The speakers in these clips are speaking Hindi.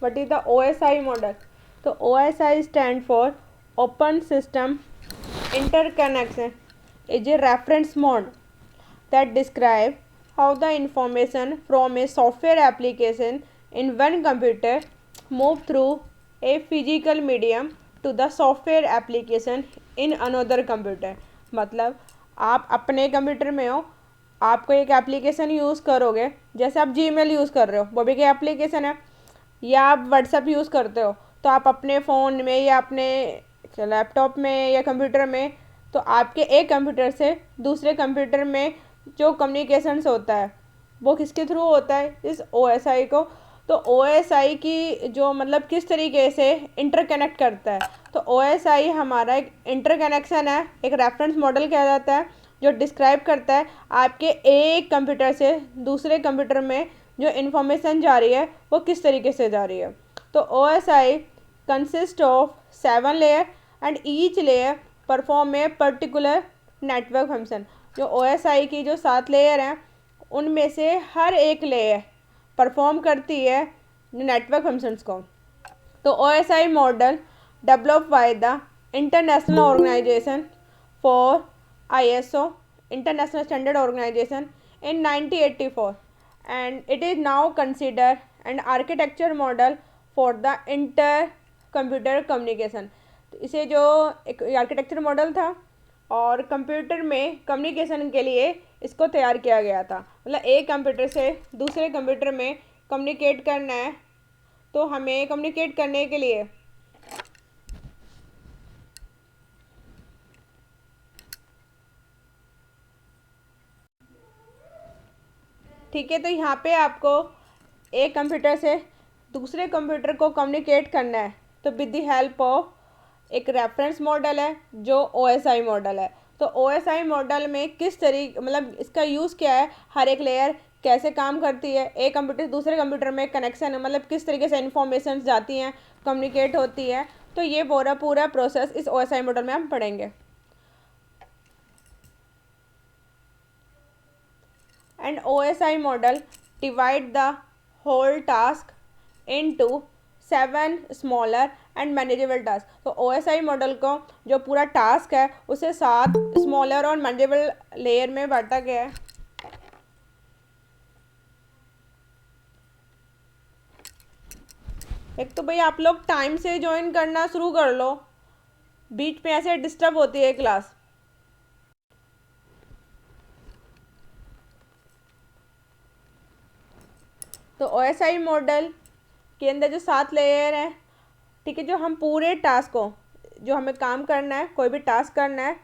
What is the OSI model? So OSI stand for Open System Interconnection. Is a reference mode that describe how the information from a software application in one computer move through a physical medium to the software application in another computer. मतलब आप अपने कंप्यूटर में हो, आपको एक एप्लीकेशन यूज़ करोगे, जैसे आप जीमेल यूज़ कर रहे हो, वो भी एक एप्लीकेशन है, या आप व्हाट्सएप यूज़ करते हो, तो आप अपने फ़ोन में या अपने लैपटॉप में या कंप्यूटर में, तो आपके एक कंप्यूटर से दूसरे कंप्यूटर में जो कम्युनिकेशंस होता है वो किसके थ्रू होता है, इस OSI को। तो OSI की जो मतलब किस तरीके से इंटरकनेक्ट करता है, तो OSI हमारा एक इंटरकनेक्शन है, एक रेफरेंस मॉडल कहा जाता है, जो डिस्क्राइब करता है आपके एक कंप्यूटर से दूसरे कंप्यूटर में जो इन्फॉर्मेशन जा रही है वो किस तरीके से जा रही है। तो OSI consist of 7 layer and each layer perform a particular network function. जो OSI की जो 7 लेयर हैं उनमें से हर एक लेयर परफॉर्म करती है नेटवर्क फंक्शंस को। तो OSI model develop by the international organization for ISO international standard organization in 1984 and it is now considered an architecture model for the inter computer communication। तो इसे जो एक आर्किटेक्चर मॉडल था और कंप्यूटर में कम्युनिकेशन के लिए इसको तैयार किया गया था। मतलब एक कंप्यूटर से दूसरे कंप्यूटर में कम्युनिकेट करना है, तो हमें कम्युनिकेट करने के लिए ठीक है, तो यहाँ पे आपको एक कंप्यूटर से दूसरे कंप्यूटर को कम्युनिकेट करना है, तो विद द हेल्प ऑफ एक रेफरेंस मॉडल है जो OSI मॉडल है। तो OSI मॉडल में किस तरीके मतलब इसका यूज़ क्या है, हर एक लेयर कैसे काम करती है, एक कंप्यूटर से दूसरे कंप्यूटर में कनेक्शन है, मतलब किस तरीके से इन्फॉर्मेशन जाती हैं, कम्युनिकेट होती है, तो ये पूरा प्रोसेस इस OSI मॉडल में हम पढ़ेंगे। And OSI model divide the whole task into 7 smaller and manageable task। तो OSI मॉडल को जो पूरा टास्क है उसे 7 स्मॉलर और मैनेजेबल लेयर में बांटा गया है। एक तो भाई आप लोग टाइम से ज्वाइन करना शुरू कर लो, बीच में ऐसे डिस्टर्ब होती है क्लास। तो OSI मॉडल के अंदर जो 7 लेयर हैं, ठीक है, जो हम पूरे टास्क को जो हमें काम करना है, कोई भी टास्क करना है,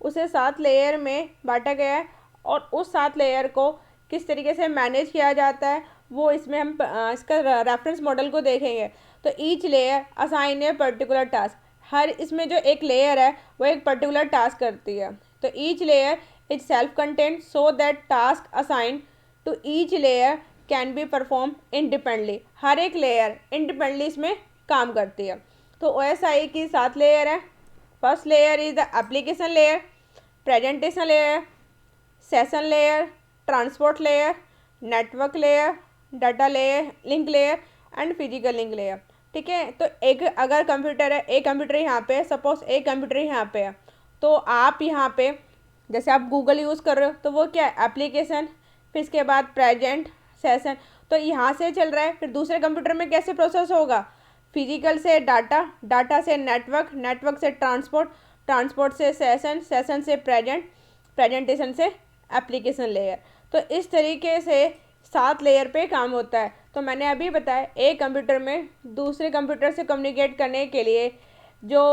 उसे 7 लेयर में बांटा गया है और उस 7 लेयर को किस तरीके से मैनेज किया जाता है वो इसमें हम इसका रेफरेंस मॉडल को देखेंगे। तो each layer assign a particular task, हर इसमें जो एक लेयर है वो एक पर्टिकुलर टास्क करती है। तो each layer is self content so that task assign to each layer can be perform independently, हर एक लेयर इंडिपेंडेंटली इसमें काम करती है। तो OSI की 7 लेयर है। First layer is the application layer, presentation layer, session layer, transport layer, network layer, data layer, link layer and physical link layer. ठीक है, तो एक अगर कंप्यूटर है, एक कंप्यूटर यहाँ पे, सपोज एक कंप्यूटर यहाँ पे है, तो आप यहाँ पे जैसे आप गूगल यूज़ कर रहे हो तो वो क्या है, एप्लीकेशन, फिर इसके बाद प्रेजेंट, सेशन, तो यहाँ से चल रहा है। फिर दूसरे कंप्यूटर में कैसे प्रोसेस होगा, फिजिकल से डाटा, डाटा से नेटवर्क, नेटवर्क से ट्रांसपोर्ट, ट्रांसपोर्ट से सेशन, सेशन से प्रेजेंट, प्रेजेंटेशन से एप्लीकेशन लेयर। तो इस तरीके से 7 लेयर पे काम होता है। तो मैंने अभी बताया एक कंप्यूटर में दूसरे कंप्यूटर से कम्युनिकेट करने के लिए जो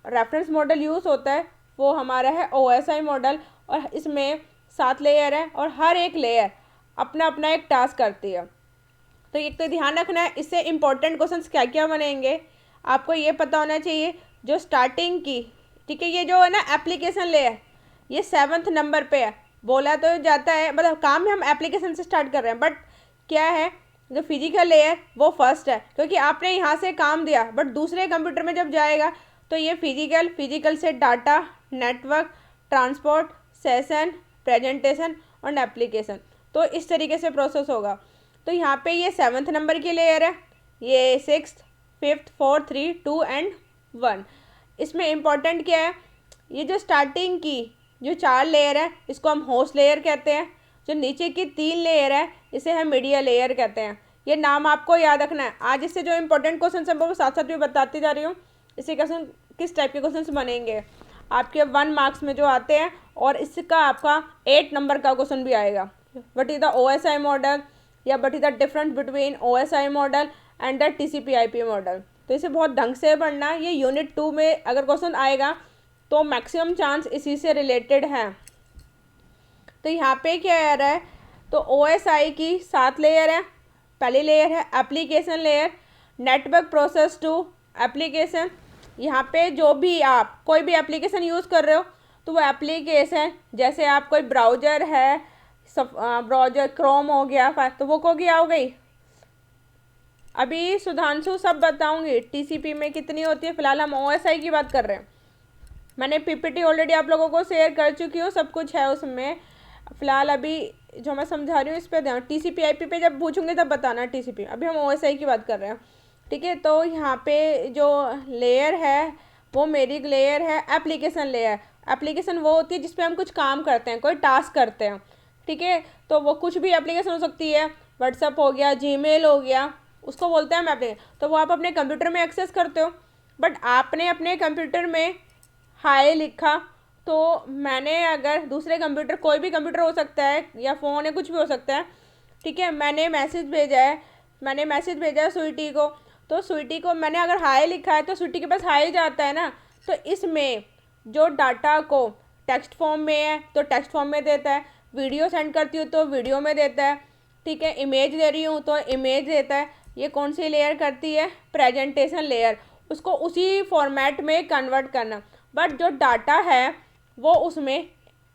रेफरेंस मॉडल यूज़ होता है वो हमारा है OSI मॉडल, और इसमें 7 लेयर है और हर एक लेयर अपना अपना एक टास्क करती है। तो एक तो ध्यान रखना है, इससे इंपॉर्टेंट क्वेश्चंस क्या क्या बनेंगे आपको ये पता होना चाहिए। जो स्टार्टिंग की, ठीक है, ये जो है ना एप्लीकेशन लेयर, ये 7th नंबर पे है। बोला तो जाता है मतलब काम हम एप्लीकेशन से स्टार्ट कर रहे हैं, बट क्या है जो फिजिकल लेयर वो फर्स्ट है, क्योंकि आपने यहाँ से काम दिया, बट दूसरे कंप्यूटर में जब जाएगा तो ये फिजिकल, फिजिकल से data, network, transport, session, presentation और एप्लीकेशन, तो इस तरीके से प्रोसेस होगा। तो यहाँ पे ये 7th नंबर की लेयर है, ये 6th 5th 4th 3 2 एंड 1। इसमें इम्पॉर्टेंट क्या है, ये जो स्टार्टिंग की जो 4 लेयर है इसको हम होस्ट लेयर कहते हैं, जो नीचे की 3 लेयर है इसे हम मीडिया लेयर कहते हैं। ये नाम आपको याद रखना है। आज इससे जो इम्पोर्टेंट क्वेश्चन है वो साथ साथ भी बताती जा रही हूँ। इसी क्वेश्चन किस टाइप के क्वेश्चन बनेंगे आपके 1 मार्क्स में जो आते हैं, और इसका आपका 8 नंबर का क्वेश्चन भी आएगा। What is the OSI model, या what is the difference between OSI model and the TCP/IP model. तो इसे बहुत ढंग से पढ़ना। ये यूनिट 2 में अगर क्वेश्चन आएगा तो मैक्सिमम चांस इसी से रिलेटेड है। तो यहाँ पे क्या आ रहा है, तो OSI की 7 लेयर है। पहली लेयर है application layer, network process to application. यहाँ पे जो भी आप कोई भी एप्लीकेशन यूज़ कर रहे हो तो वो एप्लीकेशन, जैसे आप कोई ब्राउज़र है, ब्राउज़र क्रोम हो गया, तो वो को क्या हो गई। अभी सुधांशु सब बताऊंगी TCP में कितनी होती है, फिलहाल हम OSI की बात कर रहे हैं। मैंने PPT ऑलरेडी आप लोगों को शेयर कर चुकी हूँ, सब कुछ है उसमें। फिलहाल अभी जो मैं समझा रही हूँ इस पर ध्यान। TCP/IP पे जब पूछूंगे तब बताना TCP। अभी हम OSI की बात कर रहे हैं, ठीक है। तो यहाँ पे जो लेयर है वो मेरी लेयर है एप्लीकेशन लेयर। एप्लीकेशन वो होती है जिसपे हम कुछ काम करते हैं, कोई टास्क करते हैं, ठीक है। तो वो कुछ भी एप्लीकेशन हो सकती है, व्हाट्सअप हो गया, जीमेल हो गया, उसको बोलते हैं हम एप्लीकेशन। तो वो आप अपने कंप्यूटर में एक्सेस करते हो। बट आपने अपने कंप्यूटर में हाय लिखा, तो मैंने अगर दूसरे कंप्यूटर, कोई भी कंप्यूटर हो सकता है या फ़ोन है, कुछ भी हो सकता है, ठीक है, मैंने मैसेज भेजा है स्वीटी को। तो स्वीटी को मैंने अगर हाय लिखा है तो स्वीटी के पास हाय जाता है ना। तो इसमें जो डाटा को टेक्स्ट फॉर्म में है तो टेक्स्ट फॉर्म में देता है, वीडियो सेंड करती हूँ तो वीडियो में देता है, ठीक है, इमेज दे रही हूँ तो इमेज देता है। ये कौन सी लेयर करती है, प्रेजेंटेशन लेयर, उसको उसी फॉर्मेट में कन्वर्ट करना। बट जो डाटा है वो उसमें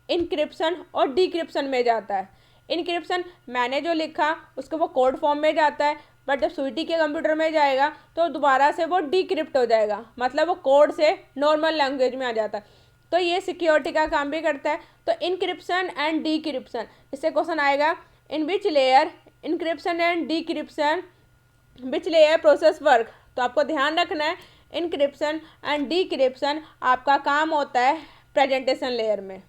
इनक्रिप्शन और डिक्रिप्शन में जाता है। इनक्रिप्शन मैंने जो लिखा उसको वो कोड फॉर्म में जाता है, बट जब स्वीटी के कंप्यूटर में जाएगा तो दोबारा से वो डिक्रिप्ट हो जाएगा, मतलब वो कोड से नॉर्मल लैंग्वेज में आ जाता है। तो ये सिक्योरिटी का काम भी करता है। तो इनक्रिप्शन एंड डिक्रिप्शन, इससे क्वेश्चन आएगा in which layer encryption and decryption which layer process work. तो आपको ध्यान रखना है इनक्रिप्शन एंड डिक्रिप्शन आपका काम होता है प्रेजेंटेशन लेयर में,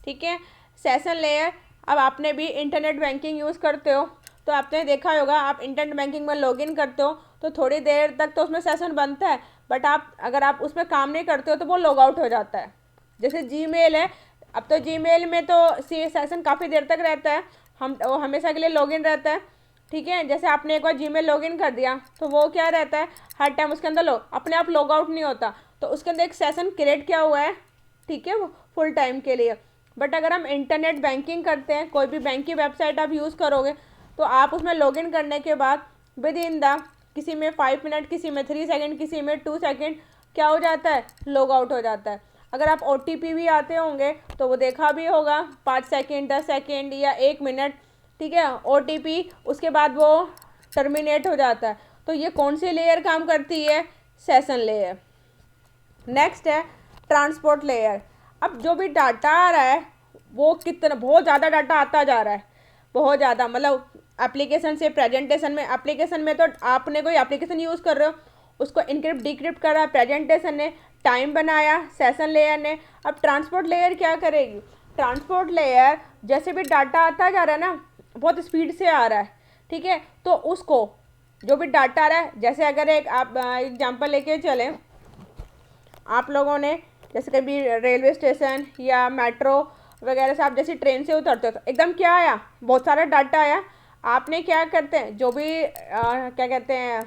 ठीक है। सेशन लेयर, अब आपने भी इंटरनेट बैंकिंग यूज़ करते हो तो आपने देखा होगा, आप इंटरनेट बैंकिंग में लॉगिन करते हो तो थोड़ी देर तक तो उसमें सेशन बनता है, बट अगर आप उसमें काम नहीं करते हो तो वो लॉग आउट हो जाता है। जैसे जीमेल है, अब तो जीमेल में तो सेशन काफ़ी देर तक रहता है, वो हमेशा के लिए लॉगिन रहता है, ठीक है। जैसे आपने एक बार जीमेल लॉगिन कर दिया तो वो क्या रहता है, हर टाइम उसके अंदर अपने आप लॉग आउट नहीं होता, तो उसके अंदर एक सेशन क्रिएट किया हुआ है, ठीक है, वो फुल टाइम के लिए। बट अगर हम इंटरनेट बैंकिंग करते हैं, कोई भी बैंक की वेबसाइट आप यूज़ करोगे तो आप उसमें लॉगिन करने के बाद विद इन द, किसी में 5 मिनट, किसी में 3 सेकेंड, किसी में 2 सेकेंड क्या हो जाता है, लॉग आउट हो जाता है। अगर आप OTP भी आते होंगे तो वो देखा भी होगा, 5 सेकेंड, 10 सेकेंड या 1 मिनट, ठीक है, OTP, उसके बाद वो टर्मिनेट हो जाता है। तो ये कौन सी लेयर काम करती है, सेशन लेयर। नेक्स्ट है ट्रांसपोर्ट लेयर। अब जो भी डाटा आ रहा है वो कितना, बहुत ज़्यादा डाटा आता जा रहा है, बहुत ज़्यादा, मतलब एप्लीकेशन से प्रेजेंटेशन में। एप्लीकेशन में तो आपने कोई एप्लीकेशन यूज़ कर रहे हो, उसको इनक्रिप्ट डिक्रिप्ट करा प्रेजेंटेशन ने, टाइम बनाया सेशन लेयर ने। अब ट्रांसपोर्ट लेयर क्या करेगी, ट्रांसपोर्ट लेयर जैसे भी डाटा आता जा रहा है ना, बहुत स्पीड से आ रहा है, ठीक है, तो उसको जो भी डाटा आ रहा है, जैसे अगर एक आप एग्जांपल लेके चलें, आप लोगों ने जैसे कभी रेलवे स्टेशन या मेट्रो वगैरह से आप जैसे ट्रेन से उतरते हो तो एकदम क्या आया, बहुत सारा डाटा आया। आपने क्या करते हैं, जो भी क्या कहते हैं,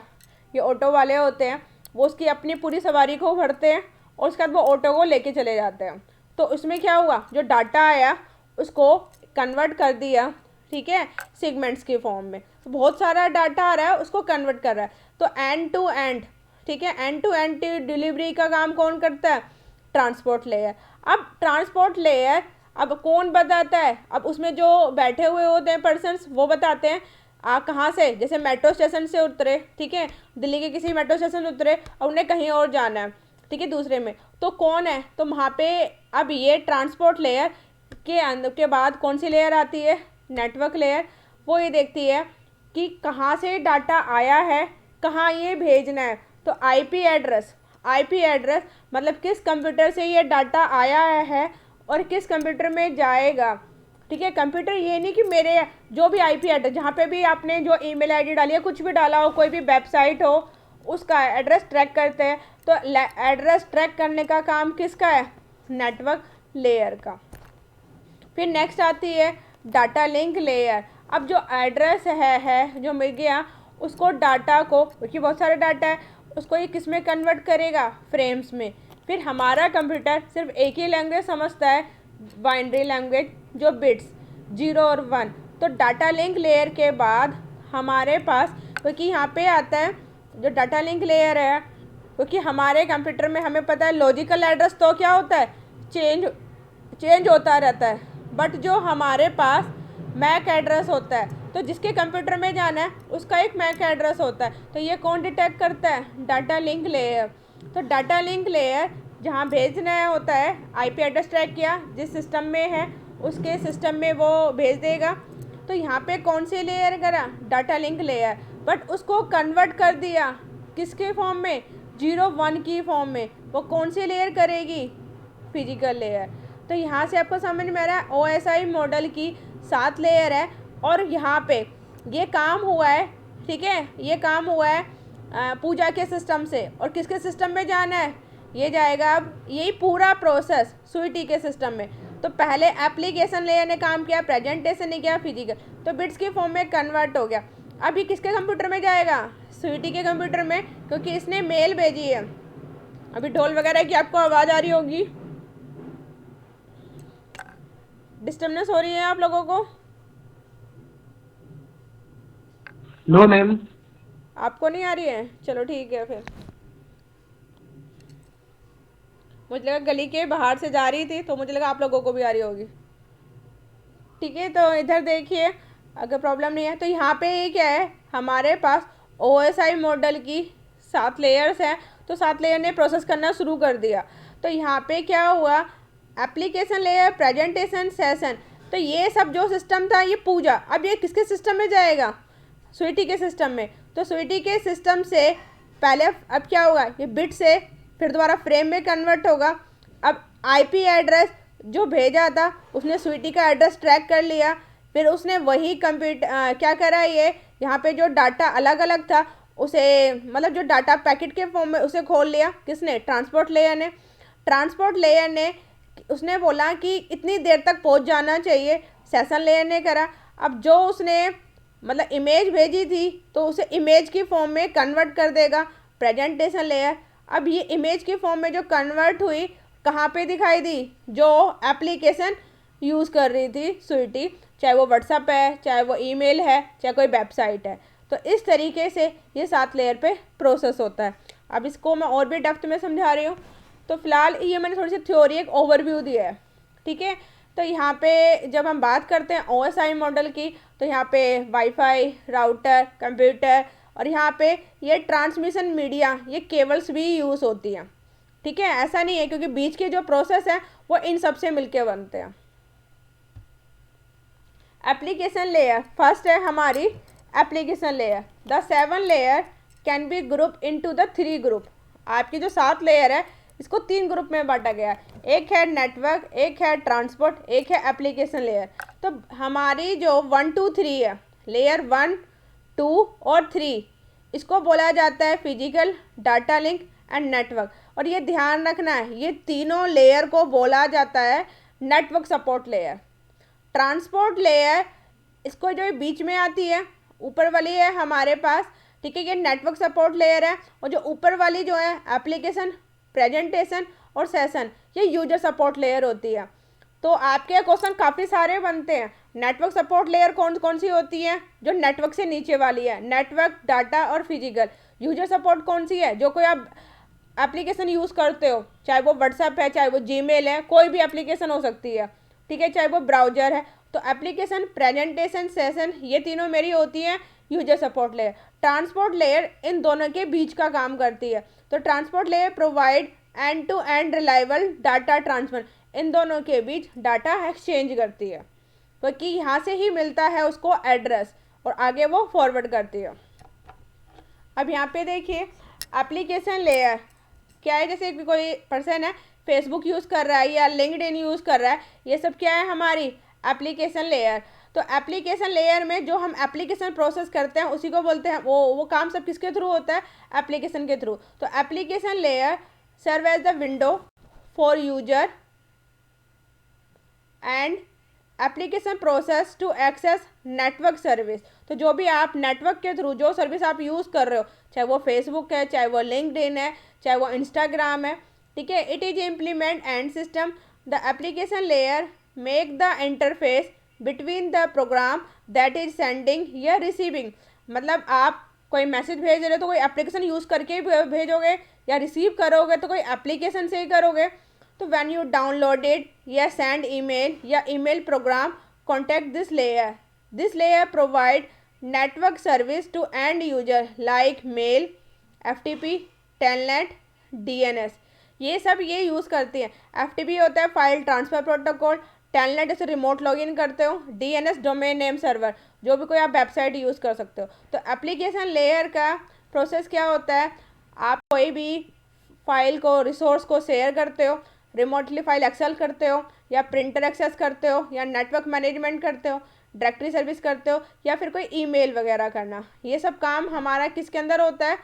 ये ऑटो वाले होते हैं, वो उसकी अपनी पूरी सवारी को भरते हैं और उसके बाद वो ऑटो को लेके चले जाते हैं। तो उसमें क्या हुआ, जो डाटा आया उसको कन्वर्ट कर दिया, ठीक है, सेगमेंट्स के फॉर्म में। तो बहुत सारा डाटा आ रहा है, उसको कन्वर्ट कर रहा है। तो एंड टू एंड, ठीक है, एंड टू एंड डिलीवरी का काम कौन करता है, ट्रांसपोर्ट लेयर। अब ट्रांसपोर्ट लेयर अब कौन बताता है, अब उसमें जो बैठे हुए होते हैं पर्सन्स वो बताते हैं आप कहाँ से, जैसे मेट्रो स्टेशन से उतरे, ठीक है, दिल्ली के किसी मेट्रो स्टेशन से उतरे और उन्हें कहीं और जाना है, ठीक है, दूसरे में, तो कौन है, तो वहाँ पे अब ये ट्रांसपोर्ट लेयर के अंदर के बाद कौन सी लेयर आती है, नेटवर्क लेयर। वो ये देखती है कि कहाँ से डाटा आया है, कहाँ ये भेजना है, तो आईपी एड्रेस, आईपी एड्रेस मतलब किस कंप्यूटर से ये डाटा आया है और किस कंप्यूटर में जाएगा। ठीक है, कंप्यूटर ये नहीं कि मेरे जो भी आईपी एड्रेस, जहाँ पे भी आपने जो ईमेल आईडी डाली है, कुछ भी डाला हो, कोई भी वेबसाइट हो, उसका एड्रेस ट्रैक करते हैं। तो एड्रेस ट्रैक करने का काम किसका है, नेटवर्क लेयर का। फिर नेक्स्ट आती है डाटा लिंक लेयर। अब जो एड्रेस है जो मिल गया, उसको डाटा को, क्योंकि बहुत सारे डाटा है, उसको ये किस में कन्वर्ट करेगा, फ्रेम्स में। फिर हमारा कंप्यूटर सिर्फ एक ही लैंग्वेज समझता है, बाइनरी लैंग्वेज, जो बिट्स 0 और 1। तो डाटा लिंक लेयर के बाद हमारे पास, क्योंकि यहाँ पे आता है जो डाटा लिंक लेयर है, क्योंकि हमारे कंप्यूटर में हमें पता है लॉजिकल एड्रेस तो क्या होता है, चेंज होता रहता है, बट जो हमारे पास मैक एड्रेस होता है, तो जिसके कंप्यूटर में जाना है उसका एक मैक एड्रेस होता है। तो ये कौन डिटेक्ट करता है, डाटा लिंक लेयर। तो डाटा लिंक लेयर जहाँ भेजना है होता है, आईपी एड्रेस ट्रैक किया, जिस सिस्टम में है उसके सिस्टम में वो भेज देगा। तो यहाँ पे कौन सी लेयर करा, डाटा लिंक लेयर, बट उसको कन्वर्ट कर दिया किसके फॉर्म में, 0 1 की फॉर्म में। वो कौन सी लेयर करेगी, फिजिकल लेयर। तो यहाँ से आपको समझ में आ रहा है OSI मॉडल की 7 लेयर है, और यहाँ पे ये काम हुआ है, ठीक है, ये काम हुआ है पूजा के सिस्टम से, और किसके सिस्टम में जाना है, ये जाएगा अब यही पूरा प्रोसेस स्वीटी के सिस्टम में। तो पहले एप्लीकेशन लेयर ने काम किया, प्रेजेंटेशन ने किया, फिजिकल, तो बिट्स के फॉर्म में कन्वर्ट हो गया। अब ये किसके कंप्यूटर में जाएगा, स्वीटी के कंप्यूटर में, क्योंकि इसने मेल भेजी है। अभी ढोल वगैरह की आपको आवाज़ आ रही होगी, डिस्टर्बनेस हो रही है आप लोगों को? No ma'am. आपको नहीं आ रही है, चलो ठीक है। फिर मुझे लगा गली के बाहर से जा रही थी, तो मुझे लगा आप लोगों को भी आ रही होगी। ठीक है, तो इधर देखिए, अगर प्रॉब्लम नहीं है तो यहाँ पे ये क्या है, हमारे पास OSI मॉडल की 7 लेयर्स हैं। तो 7 लेयर ने प्रोसेस करना शुरू कर दिया। तो यहाँ पे क्या हुआ, एप्लीकेशन लेयर, प्रेजेंटेशन, सेशन, तो ये सब जो सिस्टम था ये पूजा, अब ये किसके सिस्टम में जाएगा, स्वीटी के सिस्टम में। तो स्वीटी के सिस्टम से पहले अब क्या होगा, ये बिट से फिर दोबारा फ्रेम में कन्वर्ट होगा। अब आईपी एड्रेस जो भेजा था उसने स्वीटी का एड्रेस ट्रैक कर लिया, फिर उसने वही कंप्यूटर क्या करा, ये यहाँ पे जो डाटा अलग अलग था उसे, मतलब जो डाटा पैकेट के फॉर्म में, उसे खोल लिया, किसने, ट्रांसपोर्ट लेयर ने। ट्रांसपोर्ट लेयर ने, उसने बोला कि इतनी देर तक पहुँच जाना चाहिए, सेशन लेयर ने करा। अब जो उसने मतलब इमेज भेजी थी तो उसे इमेज की फॉर्म में कन्वर्ट कर देगा, प्रेजेंटेशन लेयर। अब ये इमेज की फॉर्म में जो कन्वर्ट हुई, कहाँ पे दिखाई दी, जो एप्लीकेशन यूज़ कर रही थी स्वीटी, चाहे वो व्हाट्सअप है, चाहे वो ईमेल है, चाहे कोई वेबसाइट है। तो इस तरीके से ये 7 लेयर पे प्रोसेस होता है। अब इसको मैं और भी डेप्थ में समझा रही हूँ। तो फिलहाल ये मैंने थोड़ी सी थ्योरी, एक ओवरव्यू दिया है, ठीक है। तो यहाँ पे जब हम बात करते हैं OSI मॉडल की, तो यहाँ पे वाईफाई, राउटर, कंप्यूटर, और यहाँ पे ये ट्रांसमिशन मीडिया, ये केबल्स भी यूज़ होती हैं, ठीक है। ऐसा नहीं है, क्योंकि बीच के जो प्रोसेस हैं वो इन सब से मिलके बनते हैं। एप्लीकेशन लेयर, फर्स्ट है हमारी application layer. The 7 layer can B group into the 3 group. आपकी जो 7 लेयर है इसको 3 ग्रुप में बांटा गया है, एक है नेटवर्क, एक है ट्रांसपोर्ट, एक है एप्लीकेशन लेयर। तो हमारी जो 1 2 3 है, लेयर 1 2 और 3, इसको बोला जाता है physical, data link and network. और ये ध्यान रखना है, ये तीनों लेयर को बोला जाता है network support layer. Transport layer, इसको जो बीच में आती है, ऊपर वाली है हमारे पास, ठीक है, ये नेटवर्क सपोर्ट लेयर है। और जो ऊपर वाली जो है एप्लीकेशन, प्रेजेंटेशन और सेशन, ये यूजर सपोर्ट लेयर होती है। तो आपके क्वेश्चन काफ़ी सारे बनते हैं। नेटवर्क सपोर्ट लेयर कौन कौन सी होती है, जो नेटवर्क से नीचे वाली है, नेटवर्क, डाटा और फिजिकल। यूजर सपोर्ट कौन सी है, जो कोई आप एप्लीकेशन यूज़ करते हो, चाहे वो व्हाट्सएप है, चाहे वो जीमेल है, कोई भी एप्लीकेशन हो सकती है, ठीक है, चाहे वो ब्राउजर है। तो एप्लीकेशन, प्रेजेंटेशन, सेशन, ये तीनों मेरी होती हैं user support layer. Transport layer इन दोनों के बीच का काम करती है। तो transport layer provide end to end reliable data transfer, इन दोनों के बीच डाटा एक्सचेंज करती है, क्योंकि यहाँ से ही मिलता है उसको एड्रेस, और आगे वो फॉरवर्ड करती है। अब यहाँ पे देखिए एप्लीकेशन लेयर क्या है, जैसे कि कोई पर्सन है फेसबुक यूज़ कर रहा है या लिंक्डइन यूज़ कर रहा है, ये सब क्या है हमारी एप्लीकेशन लेयर। तो एप्लीकेशन लेयर में जो हम एप्लीकेशन प्रोसेस करते हैं उसी को बोलते हैं, वो काम सब किसके थ्रू होता है, एप्लीकेशन के थ्रू। तो application layer serve as the window for user end application process to access network service. तो जो भी आप नेटवर्क के थ्रू जो सर्विस आप यूज़ कर रहे हो, चाहे वो फेसबुक है, चाहे वो लिंक्डइन है, चाहे वो इंस्टाग्राम है, ठीक है, it is implement end system the application layer make the interface between the program that is sending या रिसीविंग। मतलब आप कोई मैसेज भेज रहे हो तो कोई एप्लीकेशन यूज़ करके ही भेजोगे, या रिसीव करोगे तो कोई एप्लीकेशन से ही करोगे। तो व्हेन यू डाउनलोडेड या सेंड ईमेल या email program contact this layer provide network service to end user like mail, FTP, telnet, DNS। ये सब ये यूज़ करती हैं। FTP होता है फाइल ट्रांसफ़र प्रोटोकॉल, टेलनेट जैसे रिमोट लॉगिन करते हो, DNS डोमेन नेम सर्वर, जो भी कोई आप वेबसाइट यूज़ कर सकते हो। तो एप्लीकेशन लेयर का प्रोसेस क्या होता है, आप कोई भी फाइल को रिसोर्स को शेयर करते हो, रिमोटली फाइल एक्सेस करते हो, या प्रिंटर एक्सेस करते हो, या नेटवर्क मैनेजमेंट करते हो, डायरेक्टरी सर्विस करते हो, या फिर कोई ईमेल वगैरह करना, ये सब काम हमारा किसके अंदर होता है,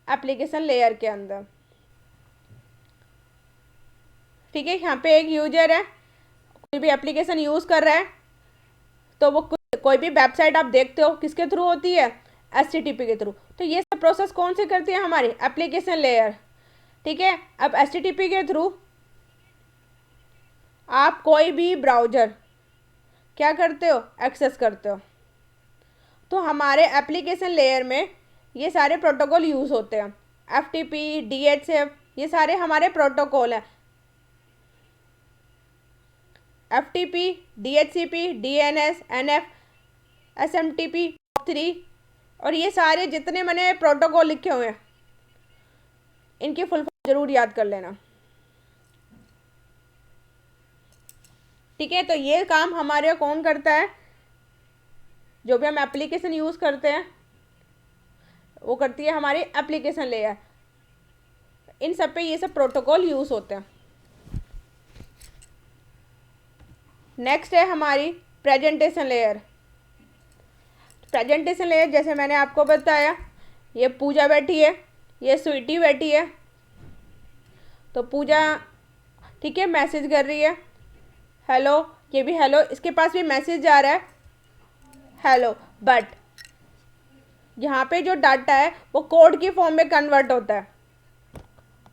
एप्लीकेशन लेयर के अंदर। ठीक है, यहाँ पे एक यूजर है, कोई भी एप्लीकेशन यूज़ कर रहा है, तो वो कोई भी वेबसाइट आप देखते हो किसके थ्रू होती है, HTTP के थ्रू। तो ये सब प्रोसेस कौन सी करती है, हमारी एप्लीकेशन लेयर। ठीक है, अब HTTP के थ्रू आप कोई भी ब्राउज़र क्या करते हो, एक्सेस करते हो। तो हमारे एप्लीकेशन लेयर में ये सारे प्रोटोकॉल यूज़ होते हैं, FTP, DHCP, ये सारे हमारे प्रोटोकॉल हैं। FTP, DHCP, DNS, NF, SMTP, POP3, और ये सारे जितने मैंने प्रोटोकॉल लिखे हुए हैं इनकी फुल फॉर्म जरूर याद कर लेना। ठीक है, तो ये काम हमारे कौन करता है, जो भी हम एप्लीकेशन यूज़ करते हैं वो करती है हमारी एप्लीकेशन लेयर। इन सब पे ये सब प्रोटोकॉल यूज़ होते हैं। नेक्स्ट है हमारी प्रेजेंटेशन लेयर। प्रेजेंटेशन लेयर जैसे मैंने आपको बताया, ये पूजा बैठी है, ये स्वीटी बैठी है। तो पूजा ठीक है मैसेज कर रही है हेलो, ये भी हेलो, इसके पास भी मैसेज जा रहा है हेलो, बट यहाँ पे जो डाटा है वो कोड की फॉर्म में कन्वर्ट होता है।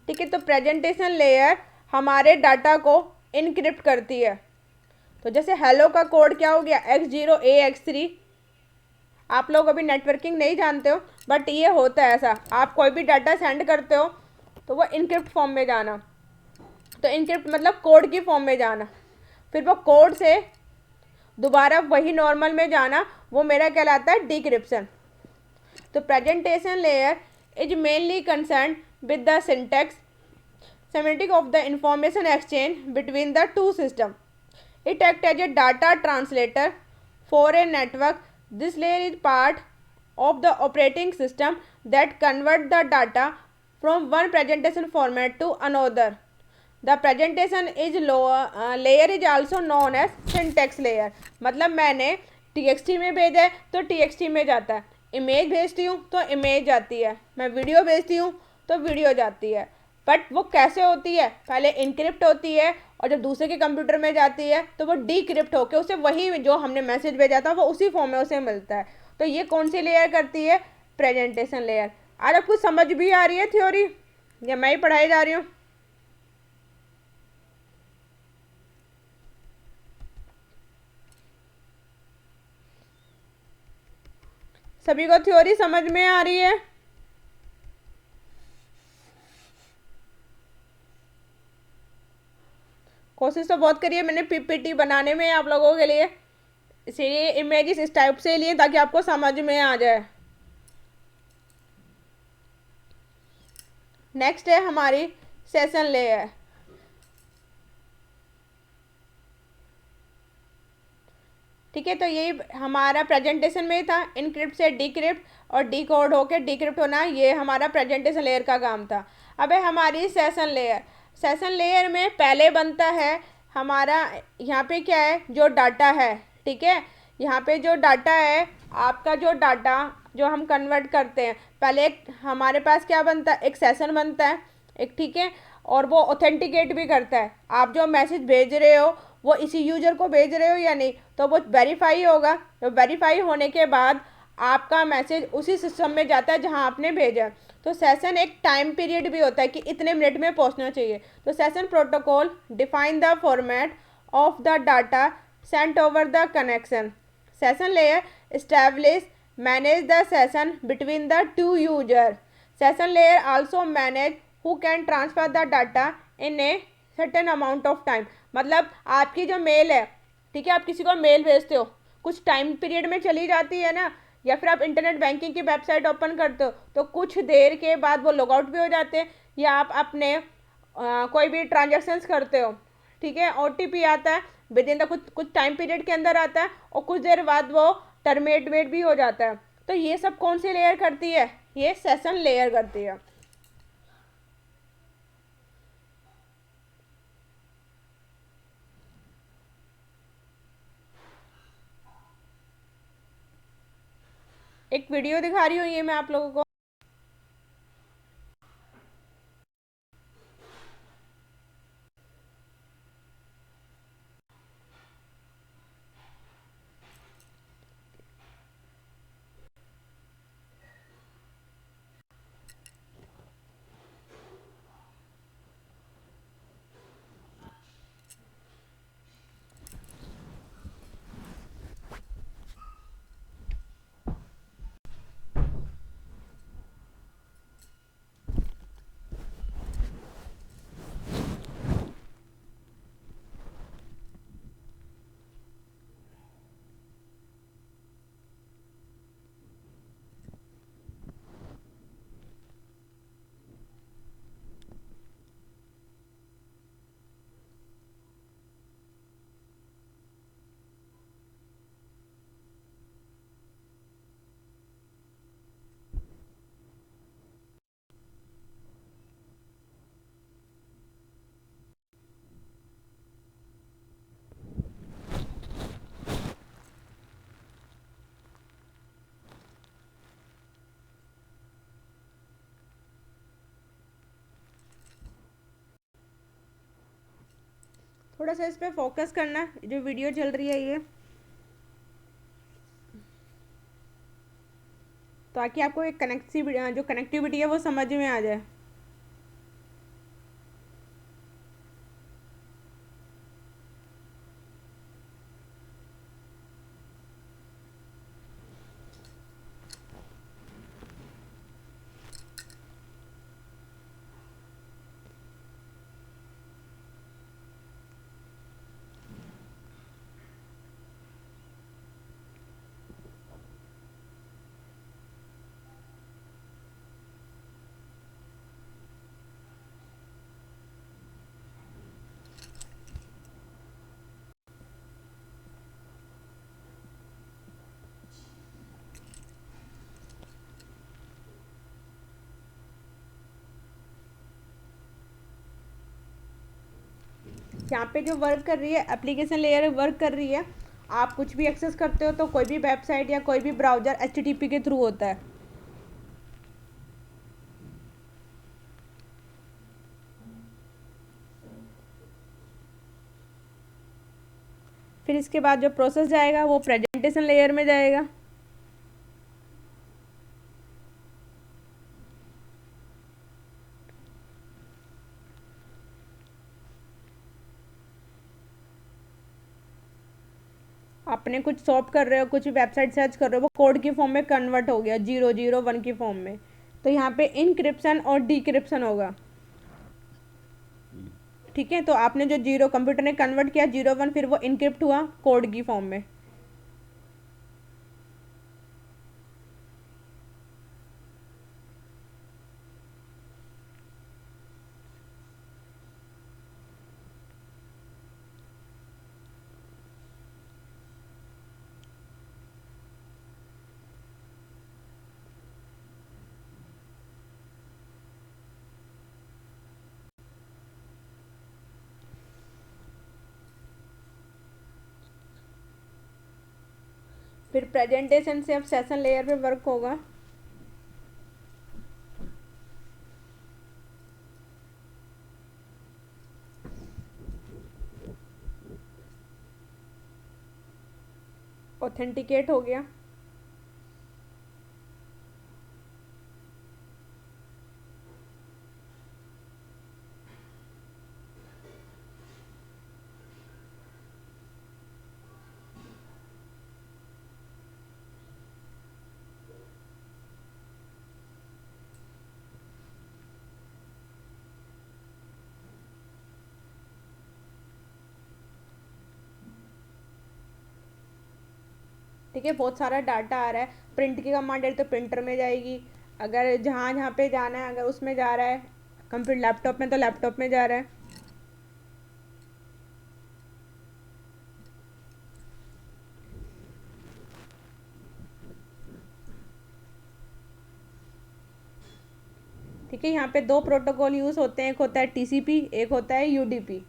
ठीक है, तो प्रेजेंटेशन लेयर हमारे डाटा को इनक्रिप्ट करती है। तो जैसे हेलो का कोड क्या हो गया, X0AX3। आप लोग अभी नेटवर्किंग नहीं जानते हो, बट ये होता है ऐसा, आप कोई भी डाटा सेंड करते हो तो वो इनक्रिप्ट फॉर्म में जाना। तो इनक्रिप्ट मतलब कोड की फॉर्म में जाना, फिर वो कोड से दोबारा वही नॉर्मल में जाना, वो मेरा कहलाता है डिक्रिप्शन। तो presentation layer is mainly concern with the syntax semantic of the information exchange between the to system. It acts as a data translator for a network. This layer is part of the operating system that convert the data from one presentation format to another. The presentation is layer is also known as syntax layer. मतलब मैंने TXT में भेजा है तो TXT में जाता है, इमेज भेजती हूँ तो इमेज जाती है, मैं वीडियो भेजती हूँ तो वीडियो जाती है। बट वो कैसे होती है, पहले इनक्रिप्ट होती है और जब दूसरे के कंप्यूटर में जाती है तो वो डीक्रिप्ट होकर उसे वही जो हमने मैसेज भेजा था वो उसी फॉर्म में उसे मिलता है। तो ये कौन सी लेयर करती है, प्रेजेंटेशन लेयर। आज आपको समझ भी आ रही है थ्योरी या मैं ही पढ़ाई जा रही हूँ। सभी को थ्योरी समझ में आ रही है। कोशिश तो बहुत करिए, मैंने PPT बनाने में आप लोगों के लिए इसीलिए इमेजेस इस टाइप से लिए ताकि आपको समझ में आ जाए। नेक्स्ट है हमारी सेशन लेयर। ठीक है, तो यही हमारा प्रेजेंटेशन में था, इनक्रिप्ट से डिक्रिप्ट और डिकोड होके डिक्रिप्ट होना, ये हमारा प्रेजेंटेशन लेयर का काम था। अब है हमारी सेशन लेयर। सेशन लेयर में पहले बनता है हमारा, यहाँ पे क्या है, जो डाटा है, ठीक है, यहाँ पे जो डाटा है, आपका जो डाटा जो हम कन्वर्ट करते हैं, पहले एक हमारे पास क्या बनता है, एक सेशन बनता है एक, ठीक है, और वो ऑथेंटिकेट भी करता है, आप जो मैसेज भेज रहे हो वो इसी यूज़र को भेज रहे हो या नहीं, तो वो वेरीफाई होगा। तो वेरीफाई होने के बाद आपका मैसेज उसी सिस्टम में जाता है जहां आपने भेजा। तो सेशन एक टाइम पीरियड भी होता है कि इतने मिनट में पहुंचना चाहिए। तो session protocol define the format of the data sent over the connection. Session layer establish manage the session between the two user. Session layer also manage who can transfer the data in a certain amount of time. मतलब आपकी जो मेल है, ठीक है, आप किसी को मेल भेजते हो, कुछ टाइम पीरियड में चली जाती है ना, या फिर आप इंटरनेट बैंकिंग की वेबसाइट ओपन करते हो तो कुछ देर के बाद वो लॉग आउट भी हो जाते हैं, या आप अपने कोई भी ट्रांजेक्शन्स करते हो, ठीक है, ओटीपी आता है विद इन द कुछ कुछ टाइम पीरियड के अंदर आता है, और कुछ देर बाद वो टर्मिनेट भी हो जाता है। तो ये सब कौन सी लेयर करती है, ये सेशन लेयर करती है। एक वीडियो दिखा रही हूँ ये मैं आप लोगों को। थोड़ा सा इस पर फोकस करना, जो वीडियो चल रही है ये, ताकि आपको एक जो कनेक्टिविटी है वो समझ में आ जाए। यहाँ पे जो वर्क कर रही है, एप्लीकेशन लेयर वर्क कर रही है, आप कुछ भी एक्सेस करते हो तो कोई भी वेबसाइट या कोई भी ब्राउज़र एचटीटीपी के थ्रू होता है। फिर इसके बाद जो प्रोसेस जाएगा वो प्रेजेंटेशन लेयर में जाएगा। आपने कुछ सॉप कर रहे हो, कुछ वेबसाइट सर्च कर रहे हो, वो कोड की फॉर्म में कन्वर्ट हो गया 001 की फॉर्म में, तो यहाँ पे इनक्रिप्शन और डिक्रिप्शन होगा। ठीक है, तो आपने जो जीरो कंप्यूटर ने कन्वर्ट किया 01, फिर वो इनक्रिप्ट हुआ कोड की फॉर्म में। फिर प्रेजेंटेशन से अब सेशन लेयर पे वर्क होगा। ऑथेंटिकेट हो गया। ठीक है, बहुत सारा डाटा आ रहा है। प्रिंट की कमांड है तो प्रिंटर में जाएगी, अगर जहाँ जहाँ पे जाना है अगर उसमें जा रहा है, कंप्यूटर लैपटॉप में तो लैपटॉप में जा रहा है। ठीक है, यहाँ पे दो प्रोटोकॉल यूज़ होते हैं, एक होता है टीसीपी, एक होता है यूडीपी।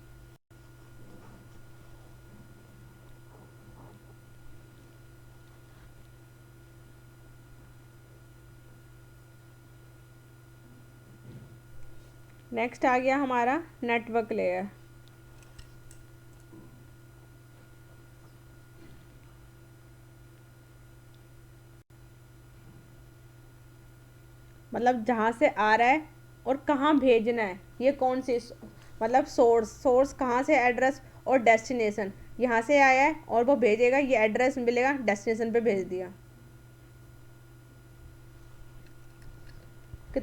नेक्स्ट आ गया हमारा नेटवर्क लेयर। मतलब जहाँ से आ रहा है और कहाँ भेजना है, ये कौन सी मतलब सोर्स कहाँ से, एड्रेस और डेस्टिनेशन, यहाँ से आया है और वो भेजेगा, ये एड्रेस मिलेगा, डेस्टिनेशन पे भेज दिया।